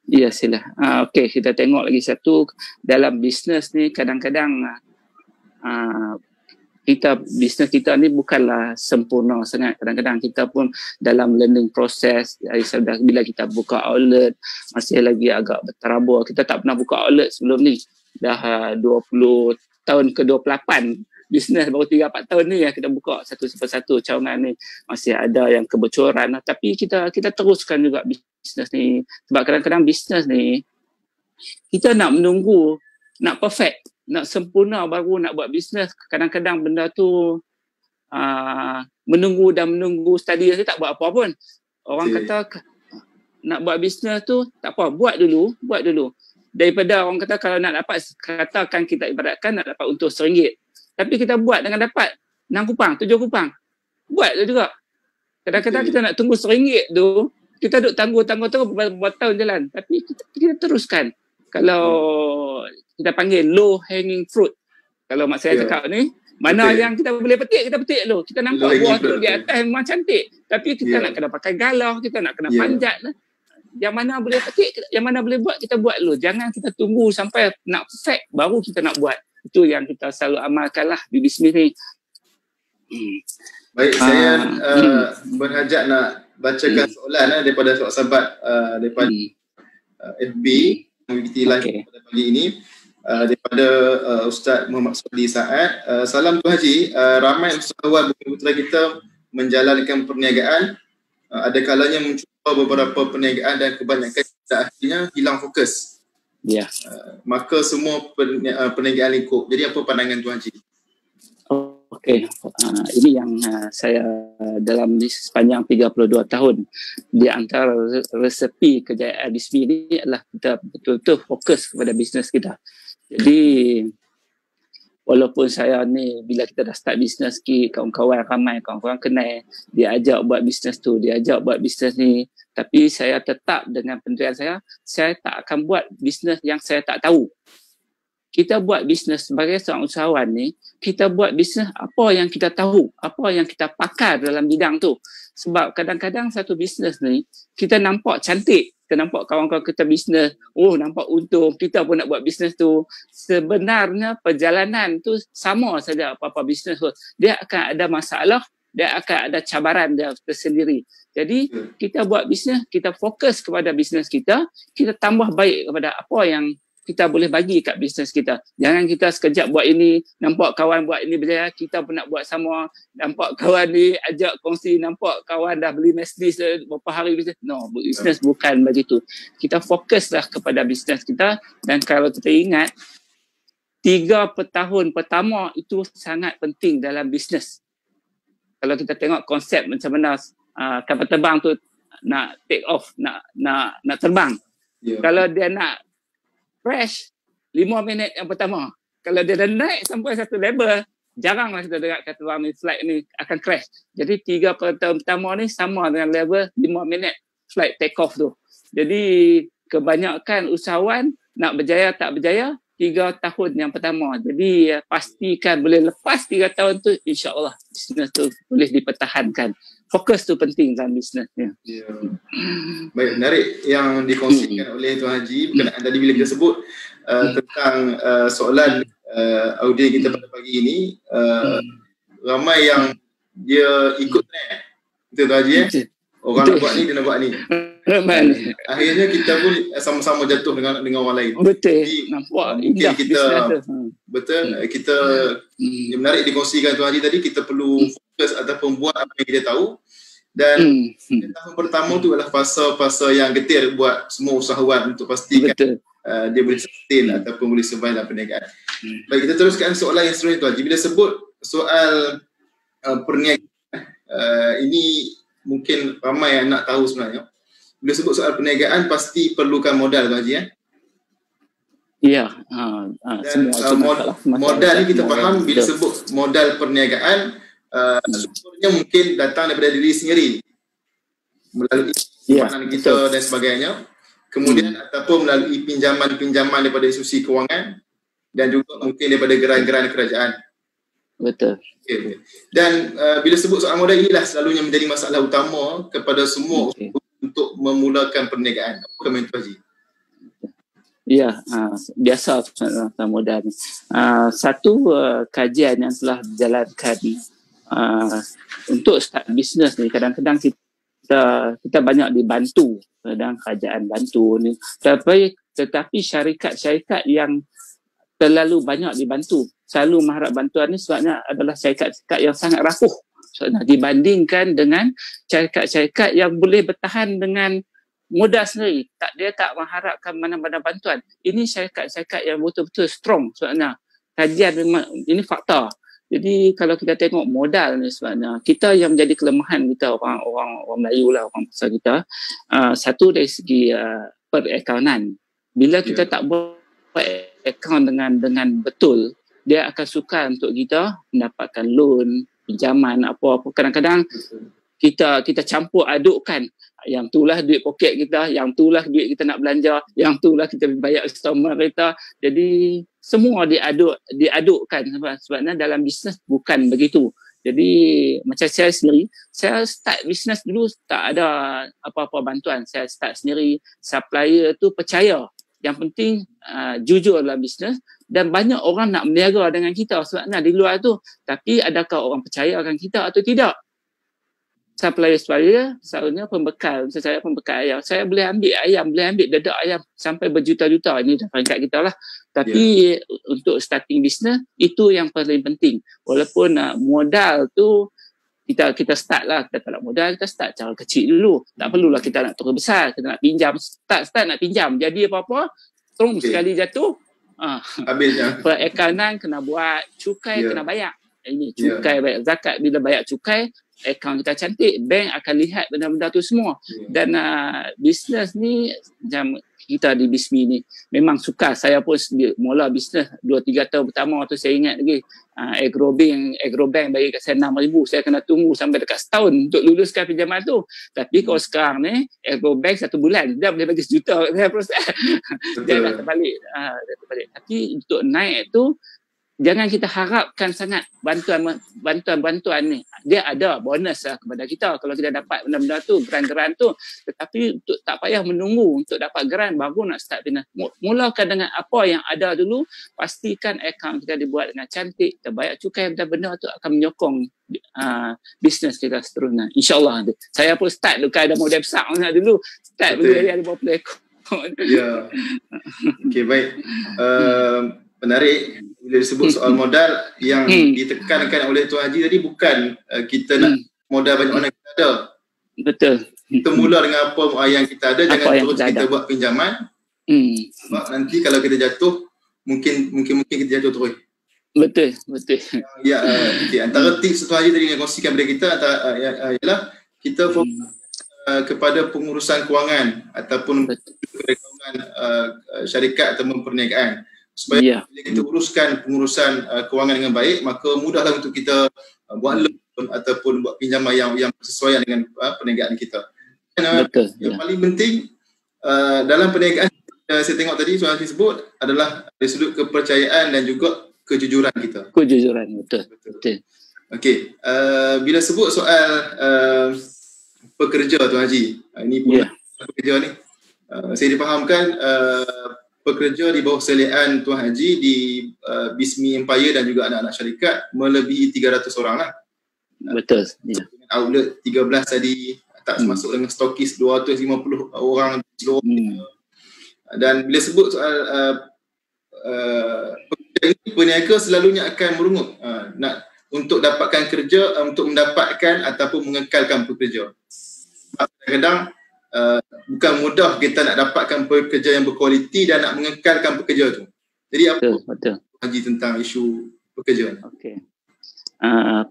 Ya, sila. Okey, kita tengok lagi satu dalam bisnes ni, kadang-kadang bisnes kita ni bukanlah sempurna sangat. Kadang-kadang kita pun dalam learning process. Bila kita buka outlet masih lagi agak berterabur. Kita tak pernah buka outlet sebelum ni. Dah 20 tahun ke-28 bisnes, baru 3-4 tahun ni yang kita buka satu persatu cawangan ni. Masih ada yang kebocoran, tapi kita teruskan juga bisnes ni. Sebab kadang-kadang bisnes ni kita nak menunggu, nak perfect, nak sempurna baru nak buat bisnes. Kadang-kadang benda tu menunggu study tak buat apa pun. Orang kata nak buat bisnes tu tak apa, buat dulu. daripada orang kata kalau nak dapat, katakan kita ibaratkan nak dapat untung RM1, tapi kita buat dengan dapat 6 kupang, 7 kupang, buat tu juga. Kadang-kadang kita nak tunggu RM1 tu, kita duduk tangguh-tangguh terus berapa tahun jalan, tapi kita teruskan. Kalau kita panggil low hanging fruit, kalau mak saya cakap ni, mana yang kita boleh petik, kita petik dulu. Kita nampak buah tu di atas memang cantik, tapi kita nak kena pakai galah, kita nak kena panjat lah. Yang mana boleh petik, yang mana boleh buat, kita buat dulu. Jangan kita tunggu sampai nak perfect baru kita nak buat. Itu yang kita selalu amalkan lah di bisnes ni. Baik, saya berhajat nak bacakan soalan daripada sahabat daripada FB aktiviti live pada pagi ini, daripada Ustaz Muhammad Sudi Saad. Salam Tuan Haji, ramai usahawan Bumi Putra kita menjalankan perniagaan, ada kalanya mencuba beberapa perniagaan dan kebanyakan akhirnya hilang fokus. Maka semua perniagaan lingkup. Jadi apa pandangan Tuan Haji? Okey, ini yang saya dalam sepanjang 32 tahun, di antara resepi kejayaan di sini ini adalah kita betul-betul fokus kepada bisnes kita. Jadi walaupun saya ni bila kita dah start bisnes, kawan-kawan ramai, kawan-kawan kenal, dia ajak buat bisnes tu, dia ajak buat bisnes ni, tapi saya tetap dengan pendirian saya tak akan buat bisnes yang saya tak tahu. Kita buat bisnes sebagai seorang usahawan ni, kita buat bisnes apa yang kita tahu, apa yang kita pakar dalam bidang tu. Sebab kadang-kadang satu bisnes ni, kita nampak cantik, kita nampak kawan-kawan kita bisnes, nampak untung, kita pun nak buat bisnes tu. Sebenarnya perjalanan tu sama saja apa-apa bisnes tu. Dia akan ada masalah, dia akan ada cabaran dia tersendiri. Jadi kita buat bisnes, kita fokus kepada bisnes kita tambah baik kepada apa yang kita boleh bagi kat bisnes kita. Jangan kita sekejap buat ini, nampak kawan buat ini berjaya, kita pun nak buat sama. Nampak kawan ni ajak kongsi, nampak kawan dah beli Mercedes berapa hari bisnes. No, bisnes bukan begitu. Kita fokuslah kepada bisnes kita, dan kalau kita ingat 3 tahun pertama itu sangat penting dalam bisnes. Kalau kita tengok konsep macam mana kapal terbang tu nak take off, nak terbang. Kalau dia nak crash 5 minit yang pertama. Kalau dia dah naik sampai satu level, jaranglah kita dengar kata flight ni akan crash. Jadi 3 tahun pertama ni sama dengan level 5 minit flight take off tu. Jadi kebanyakan usahawan nak berjaya tak berjaya 3 tahun yang pertama. Jadi pastikan boleh lepas 3 tahun tu, insya-Allah bisnes tu boleh dipertahankan. Fokus tu penting dalam bisnes. Baik, menarik yang dikongsikan oleh Tuan Haji berkenaan tadi bila kita sebut tentang soalan audio kita pada pagi ini. Ramai yang dia ikut trend. Betul Tuan Haji? Orang nak buat ni, dia nak buat ni. Akhirnya kita pun sama-sama jatuh dengan orang lain. Betul. Jadi, nampak mungkin kita kita yang menarik dikongsikan Tuan Haji tadi, kita perlu fokus ataupun buat apa yang kita tahu. Dan tahun pertama tu adalah fasa yang getir buat semua usahawan untuk pastikan dia boleh sustain ataupun boleh survive dalam perniagaan. Baik, kita teruskan soalan yang seterusnya Tuan Haji. Bila sebut soal perniagaan, ini mungkin ramai yang nak tahu sebenarnya. Bila sebut soal perniagaan pasti perlukan modal Tuan Haji. Ya. Modal ni kita faham bila sebut modal perniagaan, sumbernya mungkin datang daripada diri sendiri melalui simpanan kita dan sebagainya, kemudian ataupun melalui pinjaman daripada institusi kewangan, dan juga mungkin daripada geran-geran kerajaan. Betul. Okay. Dan bila sebut soal modal, inilah selalunya menjadi masalah utama kepada semua untuk memulakan perniagaan. Apa komentar Tuan Haji? Ya, biasa tentang modal ni. Satu kajian yang telah dijalankan untuk start bisnes ni, kadang-kadang kita banyak dibantu, kadang kerajaan bantu ni, tetapi syarikat-syarikat yang terlalu banyak dibantu, selalu mengharap bantuan ni sebabnya adalah syarikat-syarikat yang sangat rapuh dibandingkan dengan syarikat-syarikat yang boleh bertahan dengan modal sendiri. Dia tak mengharapkan mana-mana bantuan. Ini syarikat-syarikat yang betul-betul strong sebabnya. Kajian memang ini fakta. Jadi kalau kita tengok modal ni sebenarnya, kita yang menjadi kelemahan kita orang Melayu lah, orang besar kita, satu dari segi perakaunan. Bila kita tak buat account dengan betul, dia akan sukar untuk kita mendapatkan loan, pinjaman apa-apa. Kadang-kadang kita campur adukkan, yang itulah duit poket kita, yang itulah duit kita nak belanja, yang itulah kita bayar customer kita. Jadi semua diadukkan sebabnya dalam bisnes bukan begitu. Jadi macam saya sendiri, saya start bisnes dulu tak ada apa-apa bantuan. Saya start sendiri, supplier tu percaya. Yang penting jujur dalam bisnes, dan banyak orang nak berniaga dengan kita sebabnya di luar tu. Tapi adakah orang percayakan kita atau tidak? Supplier selalunya pembekal. Macam saya pembekal ayam. Saya boleh ambil ayam, boleh ambil dedak ayam sampai berjuta-juta. Ini dah peringkat kita lah. Tapi untuk starting business, itu yang paling penting. Walaupun modal tu, kita start lah. Kita tak nak modal, kita start cara kecil dulu. Tak perlulah kita nak turun besar. Kita nak pinjam. Start nak pinjam. Jadi apa-apa, sekali jatuh. Habisnya. Perakaunan kena buat, cukai kena bayar. Ini cukai bayar zakat. Bila bayar cukai, akaun kita cantik, bank akan lihat benda-benda tu semua. Dan bisnes ni, macam kita di BISMI ni, memang suka. Saya pun mula bisnes 2-3 tahun pertama tu, saya ingat lagi, Agrobank bagi kat saya 6,000, saya kena tunggu sampai dekat setahun untuk luluskan pinjaman tu. Tapi kalau sekarang ni, Agrobank 1 bulan, dia boleh bagi sejuta, saya proses. Dia dah terbalik. Tapi untuk naik tu, jangan kita harapkan sangat bantuan ni. Dia ada bonus lah kepada kita kalau kita dapat benda-benda tu, geran-geran tu. Tetapi untuk tak payah menunggu untuk dapat geran baru nak start bisnes. Mulakan dengan apa yang ada dulu. Pastikan akaun kita dibuat dengan cantik, kita bayar cukai, benda-benda tu akan menyokong bisnes kita seterusnya. InsyaAllah. Saya pun start bukan ada modal besar dulu. Start beli 50 ekor. Ya. Okey, baik. Menarik bila disebut soal modal yang ditekankan oleh Tuan Haji tadi, bukan kita nak modal banyak mana kita ada. Betul. Kita mula dengan apa yang kita ada, jangan terus kita buat pinjaman. Sebab nanti kalau kita jatuh, mungkin kita jatuh terus. Betul. Ya, okay. Antara tips Tuan Haji tadi yang kongsikan kepada kita ialah kita fokus kepada pengurusan kewangan ataupun kewangan syarikat atau perniagaan. Supaya bila kita uruskan pengurusan kewangan dengan baik, maka mudahlah untuk kita buat loan ataupun buat pinjaman yang sesuai dengan perniagaan kita. Dan yang paling penting dalam perniagaan, saya tengok tadi Tuan Haji sebut adalah dari sudut kepercayaan dan juga kejujuran kita. Kejujuran, betul. Okey, bila sebut soal pekerja Tuan Haji, ini pun pekerja ni, saya difahamkan pekerja di bawah seliaan Tuan Haji di BISMI Empire dan juga anak-anak syarikat melebihi 300 orang lah. Betul. Dengan outlet 13 tadi, tak termasuk dengan stokis 250 orang seluruh. Dan bila sebut soal peniaga selalunya akan merungut untuk dapatkan kerja, untuk mendapatkan ataupun mengekalkan pekerja. Kadang-kadang bukan mudah kita nak dapatkan pekerja yang berkualiti dan nak mengekalkan pekerja tu. Jadi apa Haji tentang isu pekerja? Okey.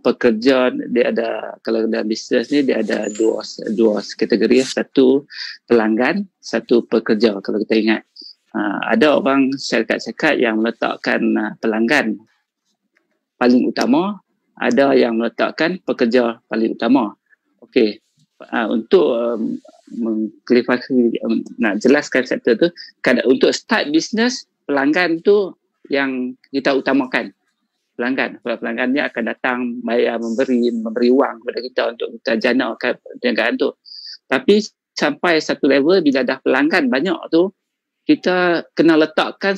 Pekerja dia ada, kalau dalam bisnes ni dia ada dua kategori. Satu pelanggan, satu pekerja. Kalau kita ingat, ada orang syarikat-syarikat yang meletakkan pelanggan paling utama, ada yang meletakkan pekerja paling utama. Okey. Untuk mengklarifikasi, nak jelaskan sektor tu, untuk start bisnes, pelanggan tu yang kita utamakan. Pelanggan ni akan datang bayar, memberi wang kepada kita untuk kita janakan perniagaan tu. Tapi sampai satu level, bila dah pelanggan banyak tu, kita kena letakkan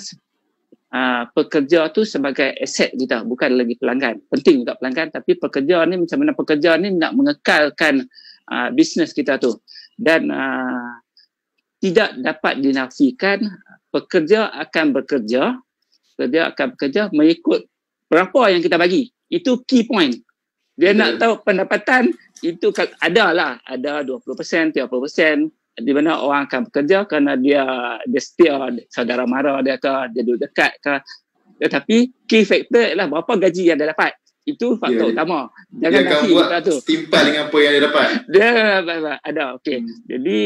pekerja tu sebagai aset kita, bukan lagi pelanggan. Penting juga pelanggan, tapi pekerja ni, macam mana pekerja ni nak mengekalkan bisnes kita tu. Dan tidak dapat dinafikan, pekerja akan bekerja mengikut berapa yang kita bagi. Itu key point. Dia nak tahu pendapatan itu ada 20%, 30%, di mana orang akan bekerja kerana dia setia, saudara mara dia ke, dia duduk dekat ke. Tetapi key factor adalah berapa gaji yang dia dapat. Itu faktor utama. Jangan dia akan nanti buat tu setimpal dengan apa yang dia dapat. Dia ada, okey. Jadi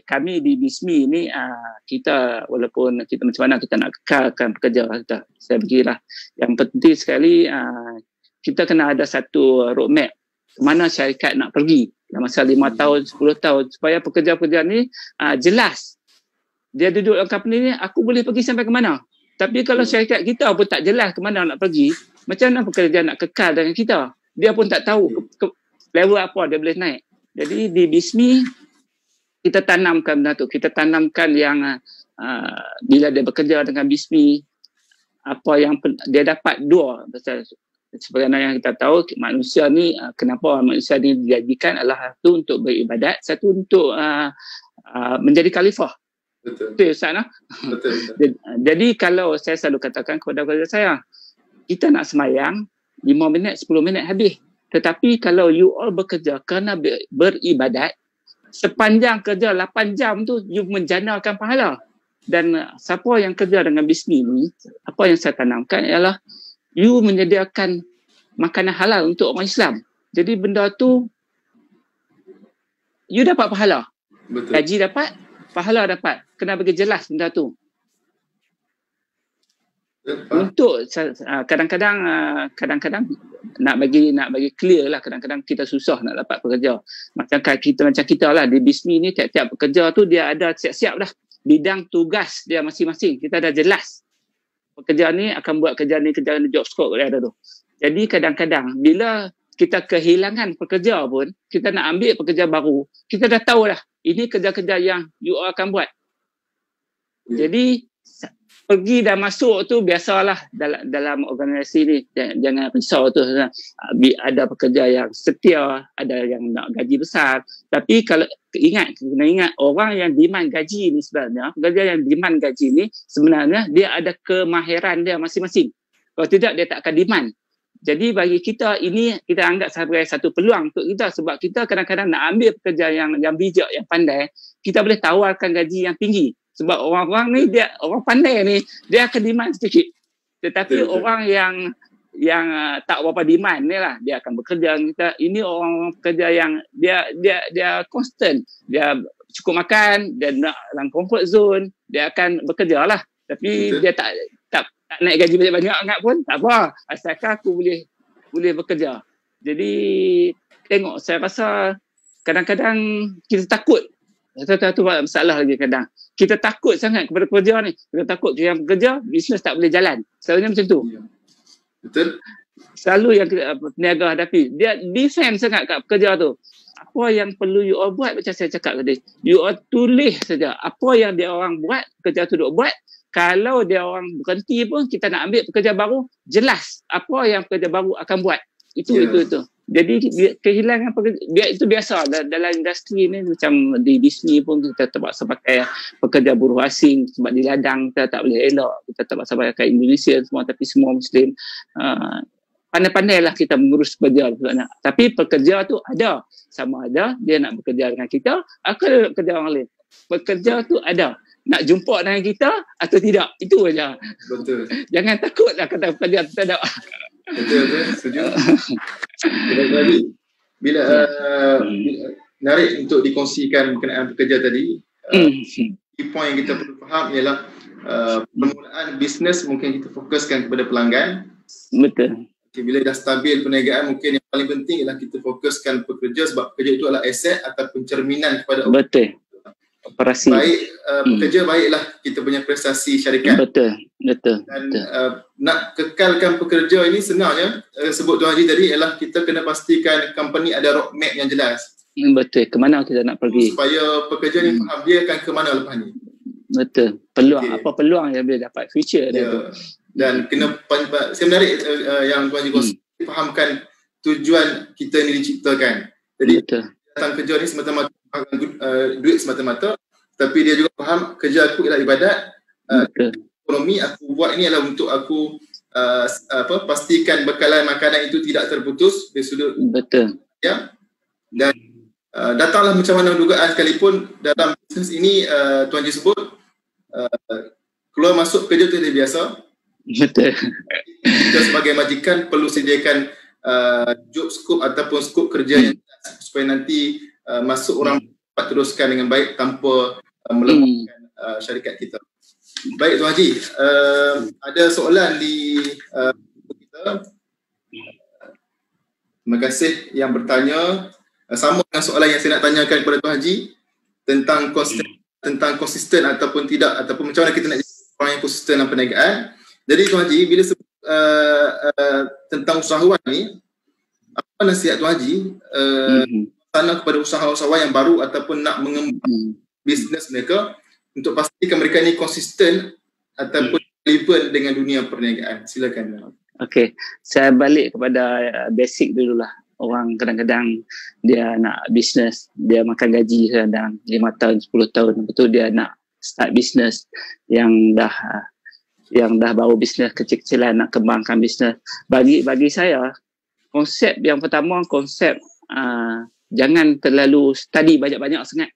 kami di BISMI ni kita walaupun kita macam mana kita nak kekalkan pekerja kita. Saya fikirlah yang penting sekali kita kena ada satu roadmap ke mana syarikat nak pergi dalam masa 5 tahun, 10 tahun supaya pekerja-pekerja ni jelas. Dia duduk dalam company ni, aku boleh pergi sampai ke mana. Tapi kalau syarikat kita pun tak jelas ke mana nak pergi, macam mana pekerja nak kekal dengan kita? Dia pun tak tahu level apa dia boleh naik. Jadi di BISMI kita tanamkan benda tu. Kita tanamkan yang bila dia bekerja dengan BISMI, apa yang dia dapat dua. Seperti yang kita tahu, manusia ni, kenapa manusia ni dijadikan adalah satu untuk beribadat, satu untuk menjadi khalifah. Betul. Betul Ustaz nah? Betul. Jadi kalau saya selalu katakan kepada kerja saya, kita nak semayang 5 minit, 10 minit habis. Tetapi kalau you all bekerja kerana beribadat, sepanjang kerja 8 jam tu you menjanakan pahala. Dan siapa yang kerja dengan BISMI ni, apa yang saya tanamkan ialah you menyediakan makanan halal untuk orang Islam. Jadi benda tu you dapat pahala. Betul. Gaji dapat, pahala dapat. Kena bagi jelas benda tu. Untuk kadang-kadang nak bagi clear lah, kadang-kadang kita susah nak dapat pekerja. Macam kita lah di BISMI ni, tiap-tiap pekerja tu dia ada siap-siap dah bidang tugas dia masing-masing. Kita dah jelas pekerja ni akan buat kerja ni, job scope dia ada tu. Jadi kadang-kadang bila kita kehilangan pekerja pun, kita nak ambil pekerja baru, kita dah tahu dah ini kerja-kerja yang you akan buat. Jadi pergi dan masuk tu biasalah dalam organisasi ni. Jangan risau tu. Ada pekerja yang setia, ada yang nak gaji besar. Tapi kalau kena ingat orang yang demand gaji ni sebenarnya, pekerja yang demand gaji ni sebenarnya dia ada kemahiran dia masing-masing. Kalau tidak dia tak akan demand. Jadi bagi kita ini kita anggap sebagai satu peluang untuk kita, sebab kita kadang-kadang nak ambil pekerja yang bijak, yang pandai, kita boleh tawarkan gaji yang tinggi. Sebab orang-orang ni orang pandai ni dia akan demand sedikit. Tetapi betul. Orang yang tak berapa demand ni lah, dia akan bekerja kita. Ini orang pekerja yang dia constant, dia cukup makan, dia nak dalam comfort zone, dia akan bekerja lah. Tapi betul. Dia tak naik gaji banyak-banyak sangat pun tak apa, asalkan aku boleh bekerja. Jadi tengok, saya rasa kadang-kadang kita takut. Itu masalah lagi kadang. Kita takut sangat kepada pekerja ni. Kita takut yang bekerja, bisnes tak boleh jalan. Selalunya macam tu. Betul. Selalu yang peniaga hadapi. Dia defend sangat kat pekerja tu. Apa yang perlu you all buat, macam saya cakap tadi. You all tulis saja. Apa yang dia orang buat, pekerja tu duk buat. Kalau dia orang berhenti pun, kita nak ambil pekerja baru, jelas apa yang pekerja baru akan buat. Itu. Jadi kehilangan pekerja, itu biasa dalam industri ni. Macam di Disney pun kita terpaksa pakai pekerja buruh asing sebab di ladang kita tak boleh elok. Kita terpaksa pakai Indonesia semua, tapi semua Muslim. Pandai-pandailah kita mengurus pekerja. Tapi pekerja tu ada. Sama ada dia nak bekerja dengan kita atau dia nak bekerja orang lain. Pekerja tu ada. Nak jumpa dengan kita atau tidak. Itu aja. Betul. Jangan takutlah kata pekerja tu tak ada. Betul. Setuju. Bila menarik untuk dikongsikan berkenaan pekerja tadi, point yang kita perlu faham ialah permulaan bisnes mungkin kita fokuskan kepada pelanggan. Betul. Okay, bila dah stabil perniagaan, mungkin yang paling penting ialah kita fokuskan pekerja, sebab pekerja itu adalah aset atau pencerminan kepada betul. Operasi. Baik pekerja, baiklah kita punya prestasi syarikat. Betul. Dan nak kekalkan pekerja ini senangnya, sebut Tuan Haji tadi, ialah kita kena pastikan company ada roadmap yang jelas. Betul, ke mana kita nak pergi. Supaya pekerja ni faham dia akan ke mana lepas ni. Betul. Peluang, apa peluang yang boleh dapat future dia tu. Dan kena, saya menarik yang Tuan Haji fahamkan tujuan kita ni diciptakan. Jadi datang kerja ni semata-mata duit semata-mata, tapi dia juga faham kerja aku ialah ibadat, ekonomi aku buat ini adalah untuk aku pastikan bekalan makanan itu tidak terputus dari sudut ya. Dan datanglah macam mana dugaan sekalipun dalam bisnes ini, Tuan Haji sebut keluar masuk kerja itu biasa. Betul. Kita sebagai majikan perlu sediakan job scope ataupun skop kerja yang jelas, supaya nanti masuk orang dapat teruskan dengan baik tanpa melemahkan syarikat kita. Baik Tuan Haji, ada soalan di kita. Terima kasih yang bertanya. Sama dengan soalan yang saya nak tanyakan kepada Tuan Haji tentang konsisten ataupun tidak, ataupun macam mana kita nak jadi orang yang konsisten dalam perniagaan. Jadi Tuan Haji, bila sebut tentang usahawan ni, apa nasihat Tuan Haji tanah kepada usahawan yang baru ataupun nak mengembangkan bisnes mereka untuk pastikan mereka ni konsisten ataupun relevant dengan dunia perniagaan? Silakan. Okey, saya balik kepada basic dululah. Orang kadang-kadang dia nak bisnes, dia makan gaji kadang 5 tahun, 10 tahun, betul dia nak start bisnes yang dah baru bisnes kecil-kecilan, nak kembangkan bisnes. Bagi saya, konsep yang pertama, jangan terlalu study banyak-banyak sangat.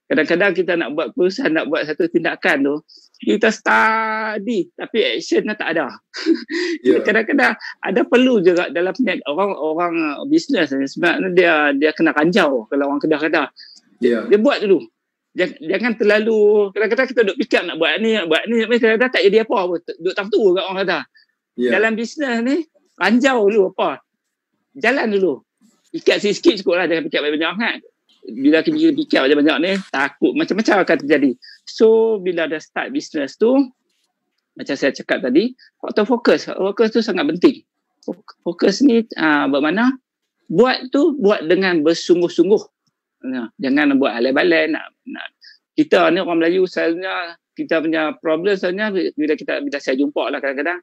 Kadang-kadang kita nak buat perusahaan, nak buat satu tindakan tu, kita study tapi actionnya tak ada. Kadang-kadang ada perlu juga dalam orang bisnes ni, sebenarnya dia kena ranjau kalau orang kedah-kedah. Dia buat dulu. Jangan terlalu, kadang-kadang kita duk fikir nak buat ni, kadang-kadang tak jadi apa pun. Duk taftu kat orang kata. Dalam bisnes ni, ranjau dulu apa. Jalan dulu. Fikir sikit cukup lah, jangan fikir banyak-banyak sangat. Bila kita fikir banyak-banyak ni, takut macam-macam akan terjadi. So, bila dah start bisnes tu, macam saya cakap tadi, faktor fokus. Fokus tu sangat penting. Fokus ni bermakna, buat dengan bersungguh-sungguh. Jangan buat alai-balai. Kita ni orang Melayu, selalunya kita punya problem sebenarnya bila saya jumpa lah kadang-kadang,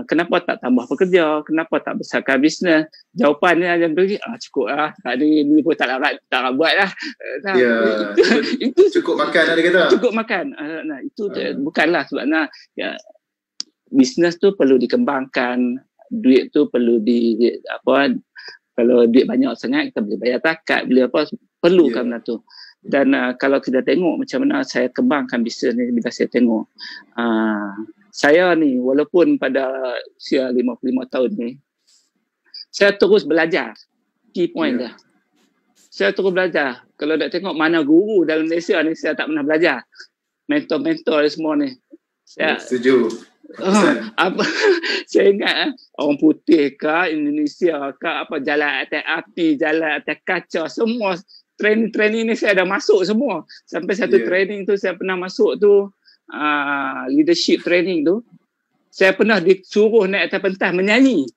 kenapa tak tambah pekerja, kenapa tak besarkan bisnes, jawapannya yang beri cukup lah, tak ada ni pun tak nak buat lah. Itu cukup makan lah dia kata. Cukup makan. Itu bukanlah sebabnya bisnes tu perlu dikembangkan, duit tu perlu kalau duit banyak sangat kita boleh bayar takat, boleh apa, perlukan benda tu. Dan kalau kita tengok macam mana saya kembangkan bisnes ni, bila saya tengok saya ni walaupun pada usia 55 tahun ni, saya terus belajar. Key point dah. Saya terus belajar. Kalau nak tengok mana guru dalam Malaysia ni, saya tak pernah belajar. Mentor-mentor semua ni. Saya setuju. Saya ingat orang putih ke Indonesia ke apa, jalan atas api, jalan atas kaca, semua training ni saya dah masuk semua. Sampai satu training tu saya pernah masuk tu, leadership training tu, saya pernah disuruh naik atas pentas menyanyi.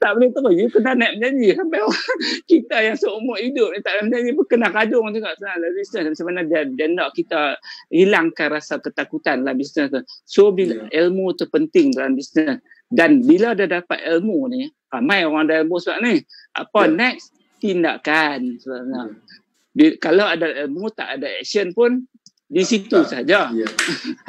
Tak boleh terus, you kena naik menyanyi. Sampai kita yang seumur hidup ni tak boleh menyanyi pun kena kadung juga. Macam mana dia nak kita hilangkan rasa ketakutan dalam bisnes tu. So bila ilmu tu penting dalam bisnes, dan bila dia dapat ilmu ni, ramai orang ada ilmu sebab ni, next tindakan sebenarnya. Kalau ada ilmu tak ada action pun di situ saja.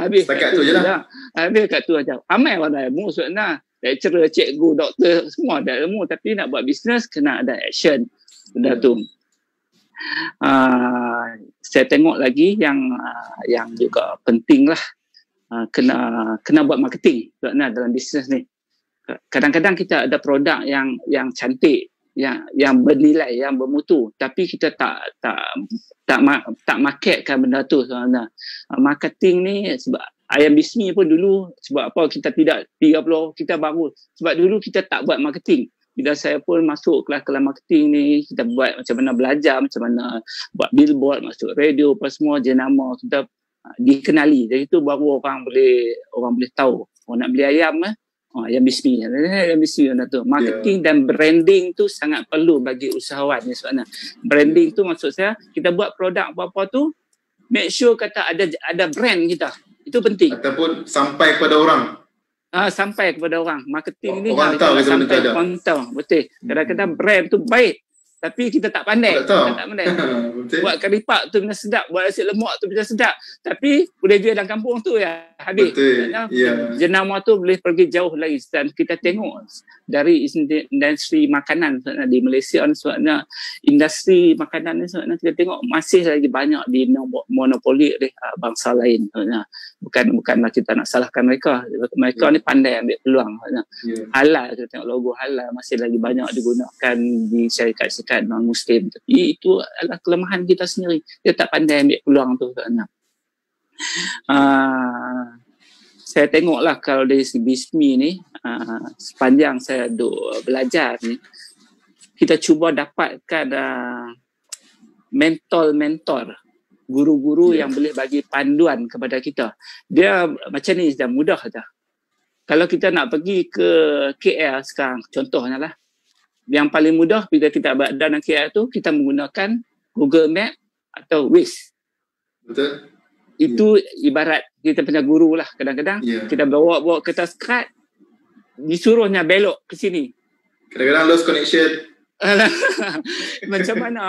Habis setakat tu je lah. Habis kat tu saja. Ramai orang ada ilmu sebenarnya. Lecturer, cikgu, doktor, semua ada ilmu, tapi nak buat bisnes kena ada action. Benda tu. Saya tengok lagi yang juga penting lah. Kena buat marketing dalam bisnes ni. Kadang-kadang kita ada produk yang cantik, yang bernilai, yang bermutu, tapi kita tak marketkan benda tu sebenarnya. Marketing ni sebab Ayam Bismi pun dulu, sebab apa kita tidak 30, kita baru, sebab dulu kita tak buat marketing. Bila saya pun masuk kelas-kelas marketing ni, kita buat macam mana belajar, macam mana buat billboard, masuk radio, apa semua, jenama kita dikenali. Jadi tu baru orang boleh tahu. Orang nak beli ayam, Ayam Bismi. Ayam Bismi tu. Marketing dan branding tu sangat perlu bagi usahawan ni sebenarnya. Branding tu maksud saya, kita buat produk apa-apa tu, make sure kata ada brand kita. Itu penting. Ataupun sampai kepada orang. Sampai kepada orang. Marketing ni orang tahu sampai orang tahu. Betul. Kadang-kadang brand tu baik. tapi kita tak pandai. Tak tahu. Kita tak pandai. Buat kari pak tu benda sedap, buat nasi lemak tu benda sedap, tapi boleh jual dalam kampung tu ya habis. Jenama tu boleh pergi jauh lagi. Dan kita tengok dari industri makanan di Malaysia ni, sebabnya industri makanan ni sebabnya kita tengok masih lagi banyak di monopoli oleh bangsa lain. Bukanlah kita nak salahkan mereka. Mereka ni pandai ambil peluang. Halal, kita tengok logo halal masih lagi banyak digunakan di syarikat-syarikat non-Muslim. Tapi itu adalah kelemahan kita sendiri. Kita tak pandai ambil peluang tu. Saya tengoklah kalau dari segi BISMI ni, sepanjang saya belajar ni, kita cuba dapatkan mentor, guru-guru yang boleh bagi panduan kepada kita. Dia macam ni, dah mudah saja. Kalau kita nak pergi ke KL sekarang, contohnya lah, yang paling mudah bila kita berada di KL tu, kita menggunakan Google Map atau Waze. Betul. Itu ibarat kita punya guru lah. Kadang-kadang kita bawa kertas kad, disuruhnya belok ke sini. Kadang-kadang lost connection. Macam mana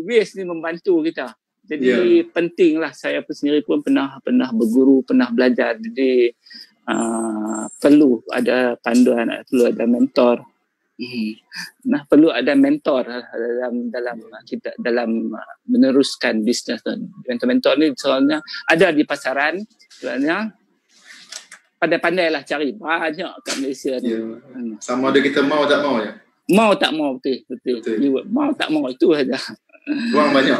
Waze ni membantu kita. Jadi pentinglah, saya pun sendiri pun pernah berguru, pernah belajar. Jadi perlu ada panduan, perlu ada mentor. Nah, perlu ada mentor dalam meneruskan bisnes. Mentor ni soalnya ada di pasaran, sebenarnya pandai-pandailah cari, banyak kat Malaysia ni. Sama ada kita mau tak mau ya. Mau tak mau, betul. Mau tak mau itu saja. Wang banyak.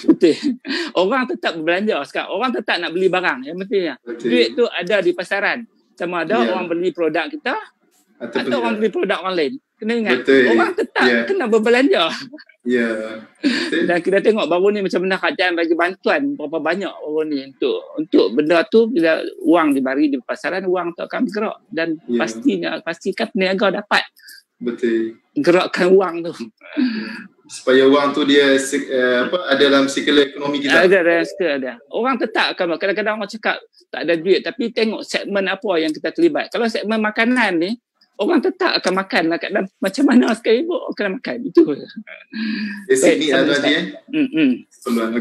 Betul. Orang tetap berbelanja sekarang. Orang tetap nak beli barang. Yang pentingnya duit tu ada di pasaran. Sama ada orang beli produk kita atau orang beli produk orang lain. Kena ingat, orang tetap kena berbelanja. Dan kita tengok baru ni macam mana kerajaan bagi bantuan berapa banyak orang ni untuk benda tu. Bila wang dibari di pasaran, wang tu akan bergerak. Dan pastikan peniaga dapat gerakkan wang tu. Supaya wang tu dia ada dalam siklo ekonomi kita. Ada. Orang tetap akan, kadang-kadang orang cakap tak ada duit, tapi tengok segmen apa yang kita terlibat. Kalau segmen makanan ni, orang tetap akan makan lah. Macam mana sekali pun orang kena makan. Itu. Sini Tuan Haji.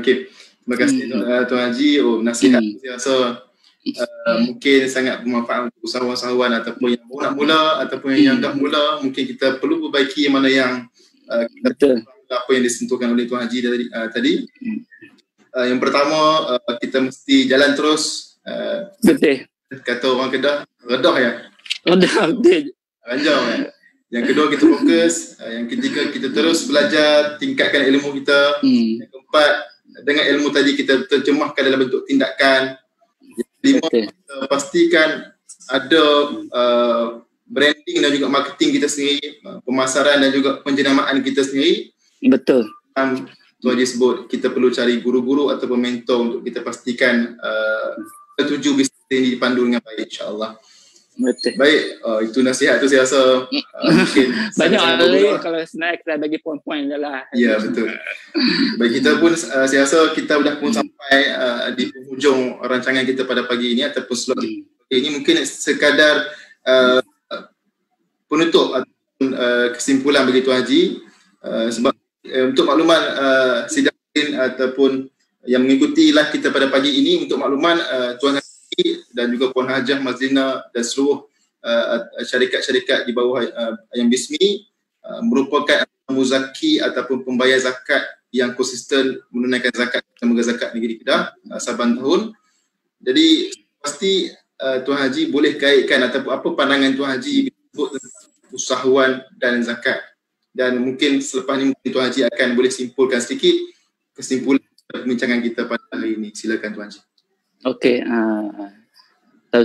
Okey. Terima kasih Tuan Haji. Nasihat saya rasa mungkin sangat bermanfaat untuk usahawan-usahawan ataupun yang baru nak mula ataupun yang dah mula. Mungkin kita perlu perbaiki mana yang kita apa yang disentuhkan oleh Tuan Haji tadi. Yang pertama, kita mesti jalan terus. Betul. Kata orang Kedah, redah ya. Betul. Ranjau kan. Yang kedua, kita fokus. Yang ketiga, kita terus belajar, tingkatkan ilmu kita. Yang keempat, dengan ilmu tadi kita terjemahkan dalam bentuk tindakan. Yang kelima, kita pastikan ada branding dan juga marketing kita sendiri, pemasaran dan juga penjenamaan kita sendiri. Betul. Tuan Haji sebut, kita perlu cari guru-guru ataupun mentor untuk kita pastikan tuju bisnes ini dipandu dengan baik, insya-Allah. Betul. Baik, itu nasihat tu saya rasa mungkin banyak lagi kalau sebenarnya kita bagi poin-poin je lah. Ya, betul. Baik, kita pun saya rasa kita dah pun sampai di penghujung rancangan kita pada pagi ini ataupun slot ini. Mungkin sekadar penutup ataupun kesimpulan bagi Tuan Haji, sebab untuk makluman sidang ataupun yang mengikuti live kita pada pagi ini, untuk makluman Tuan Haji dan juga Puan Hajah Mazlina dan seluruh syarikat-syarikat di bawah yang BISMI merupakan muzaki ataupun pembayar zakat yang konsisten menunaikan zakat lembaga zakat negeri Kedah saban tahun. Jadi pasti Tuan Haji boleh kaitkan ataupun apa pandangan Tuan Haji sebut usahawan dan zakat, dan mungkin selepas ini mungkin Tuan Haji akan boleh simpulkan sedikit kesimpulan perbincangan kita pada hari ini. Silakan Tuan Haji. Okey,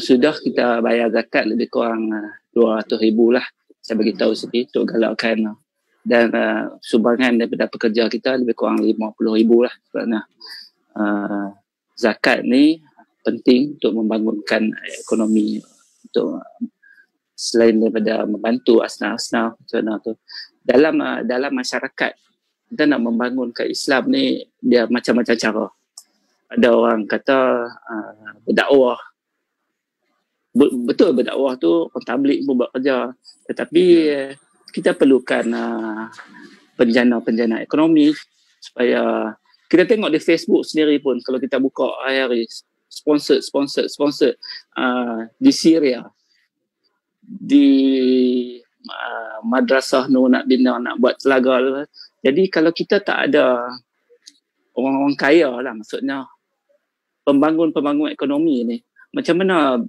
sudah kita bayar zakat lebih kurang 200,000 lah. Saya bagi tahu sikit untuk galakkan, dan sumbangan daripada pekerja kita lebih kurang 50,000 lah sebenarnya. Zakat ni penting untuk membangunkan ekonomi, untuk selain daripada membantu asnaf-asnaf tu. Dalam masyarakat kita nak membangunkan Islam ni, dia macam-macam cara. Ada orang kata berdakwah. Betul, berdakwah tu orang tabligh pun buat kerja. Tetapi kita perlukan penjana ekonomi, supaya kita tengok di Facebook sendiri pun, kalau kita buka hari sponsor di Syria, di madrasah nak bina, nak buat telaga. Jadi kalau kita tak ada orang-orang kaya lah, maksudnya pembangun ekonomi ni, macam mana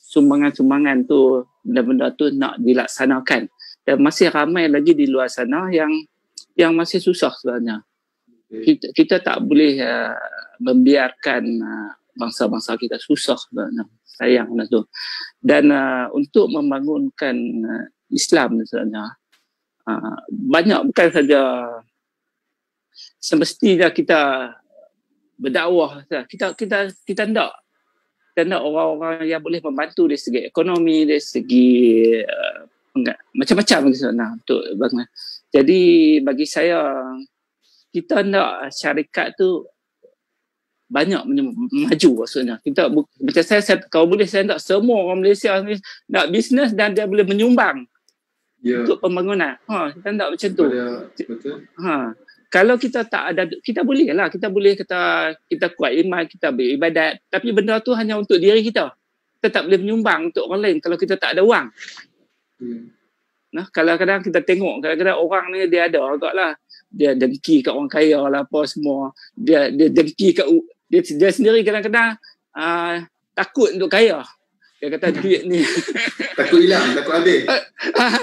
sumbangan-sumbangan tu, benda-benda tu nak dilaksanakan. Dan masih ramai lagi di luar sana yang masih susah sebenarnya. Kita tak boleh membiarkan bangsa-bangsa kita susah sebenarnya. Sayang lah tu. Dan untuk membangunkan Islam sebenarnya, banyak, bukan saja semestinya kita berdakwah, kita nak orang-orang yang boleh membantu dari segi ekonomi, dari segi macam-macam sebenarnya untuk bangun. Jadi bagi saya, kita nak syarikat tu banyak maju maksudnya. Kita macam saya kalau boleh, saya nak semua orang Malaysia ni nak bisnes dan dia boleh menyumbang untuk pembangunan. Kita nak macam tu. Betul. Kalau kita tak ada, kita boleh lah, kita kata kita kuat iman, kita beribadat, tapi benda tu hanya untuk diri kita. Kita tak boleh menyumbang untuk orang lain kalau kita tak ada wang. Nah, kadang-kadang kita tengok, kadang-kadang orang ni dia ada agaklah, dia dengki kat orang kaya lah apa semua, dia dengki kat dia sendiri kadang-kadang takut untuk kaya. Dia kata duit ni takut hilang, takut habis.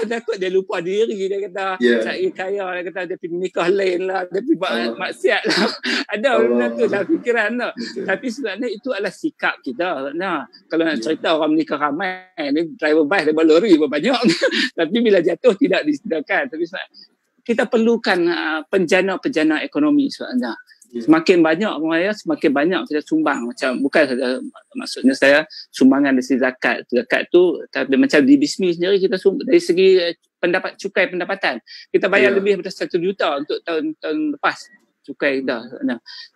Takut dia lupa diri. Dia kata saya kaya, dia kata dia pergi nikah lain lah, dia pergi buat maksiat lah. Ada benda tu dalam fikiran lah. Tapi sebenarnya itu adalah sikap kita. Nah, kalau nak cerita orang menikah ramai ni, driver bus, driver lori banyak. Tapi bila jatuh tidak disediakan. Tapi kita perlukan penjana ekonomi sebenarnya. Semakin banyak orang kaya, semakin banyak kita sumbang. Macam bukan saja, maksudnya saya sumbangan dari zakat tu, tapi macam di bisnis sendiri kita dari segi cukai pendapatan kita bayar lebih daripada 1 juta untuk tahun lepas cukai dah.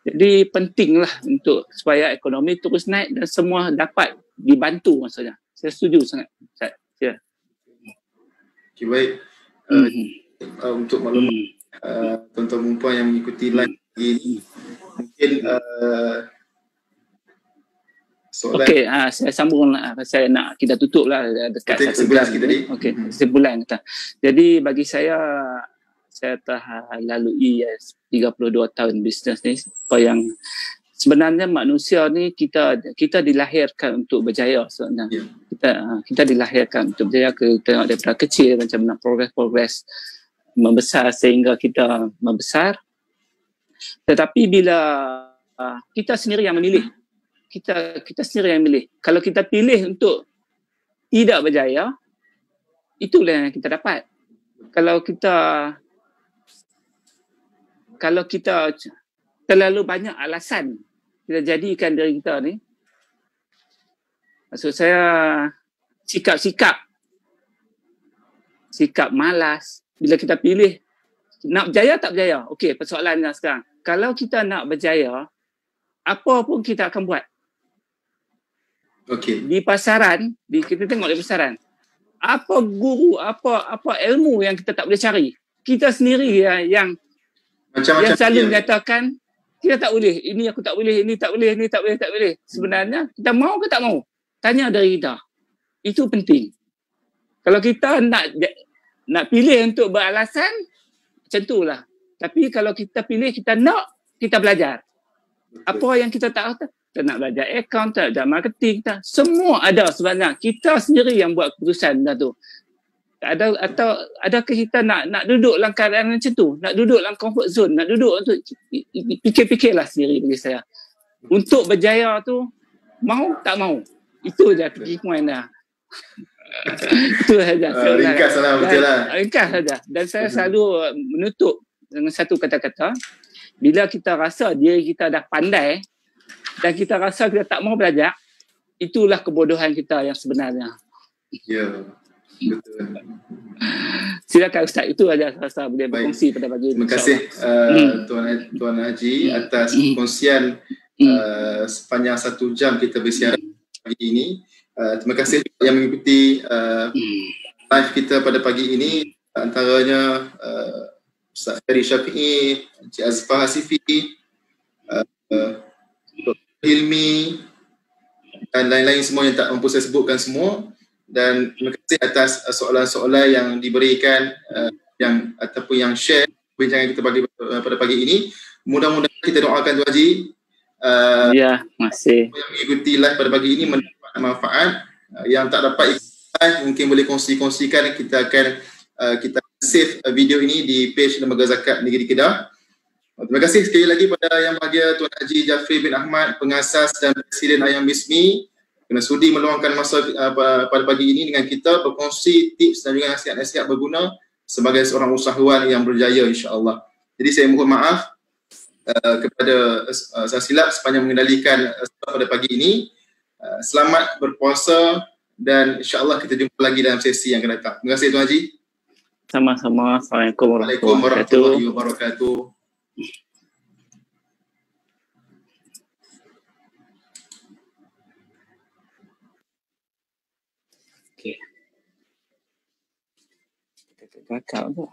Jadi pentinglah untuk supaya ekonomi terus naik dan semua dapat dibantu maksudnya. Saya setuju sangat. Okay, baik. Untuk maklumat tuan-tuan dan puan yang mengikuti live ini, mungkin soalan. Okey, saya sambung lah. Saya nak kita tutup lah dekat kesimpulan kita tadi. Okey, kesimpulan kita. Jadi bagi saya telah lalui 32 tahun bisnes ni, yang sebenarnya manusia ni kita dilahirkan untuk berjaya sebenarnya. Kita dilahirkan untuk berjaya. Kita tengok daripada kecil macam mana progres membesar sehingga kita membesar. Tetapi bila kita sendiri yang memilih, kita sendiri yang memilih. Kalau kita pilih untuk tidak berjaya, itulah yang kita dapat. Kalau kita terlalu banyak alasan kita jadikan diri kita ni, maksud saya sikap malas. Bila kita pilih nak berjaya tak berjaya, okey, persoalannya sekarang, kalau kita nak berjaya, apa pun kita akan buat. Okey. Di pasaran, kita tengok di pasaran, apa guru, apa ilmu yang kita tak boleh cari. Kita sendiri yang selalu menyatakan kita tak boleh, ini aku tak boleh, ini tak boleh, ini tak boleh. Sebenarnya kita mau ke tak mau? Tanya dari kita. Itu penting. Kalau kita nak pilih untuk beralasan, macam itulah. Tapi kalau kita pilih, kita belajar. Apa yang kita tak tahu, kita nak belajar account, kita belajar marketing, semua ada sebenarnya. Kita sendiri yang buat keputusan dah tu. Adakah kita nak duduk dalam keadaan macam tu? Nak duduk dalam comfort zone, nak duduk untuk fikir-fikirlah sendiri bagi saya. Untuk berjaya tu, mau tak mau. Itu je key point dah. Itu saja. Ringkas lah, betul lah. Ringkas saja. Dan saya selalu menutup dengan satu kata-kata, bila kita rasa diri kita dah pandai dan kita rasa kita tak mau belajar, itulah kebodohan kita yang sebenarnya. Ya, betul. Silakan Ustaz, itu saja saya boleh berkongsi pada pagi ini. Terima kasih Tuan Haji atas perkongsian sepanjang 1 jam kita bersiaran pagi ini. Terima kasih yang mengikuti live kita pada pagi ini. Antaranya Ustaz Ferry Syafi'i, Encik Azfar Hasifi, Dr. Hilmi dan lain-lain semua yang tak mampu saya sebutkan semua. Dan terima kasih atas soalan-soalan yang diberikan yang ataupun yang share perbincangan kita pada pagi ini. Mudah-mudahan kita doakan Tuan Haji Ya, masih. yang mengikuti live pada pagi ini mendapat manfaat. Yang tak dapat ikuti mungkin boleh kongsikan, kita akan kita save video ini di page Lembaga Zakat Negeri Kedah. Terima kasih sekali lagi pada Yang Bahagia Tuan Haji Jafri bin Ahmad, pengasas dan Presiden Ayam Bismi, kerana sudi meluangkan masa pada pagi ini dengan kita berkongsi tips dan juga nasihat-nasihat berguna sebagai seorang usahawan yang berjaya, insya-Allah. Jadi saya mohon maaf kepada saya silap sepanjang mengendalikan pada pagi ini. Selamat berpuasa dan insya-Allah kita jumpa lagi dalam sesi yang akan datang. Terima kasih Tuan Haji. Sama-sama. Assalamualaikum Waalaikumsalam warahmatullahi wabarakatuh. Okey. Kakak tu.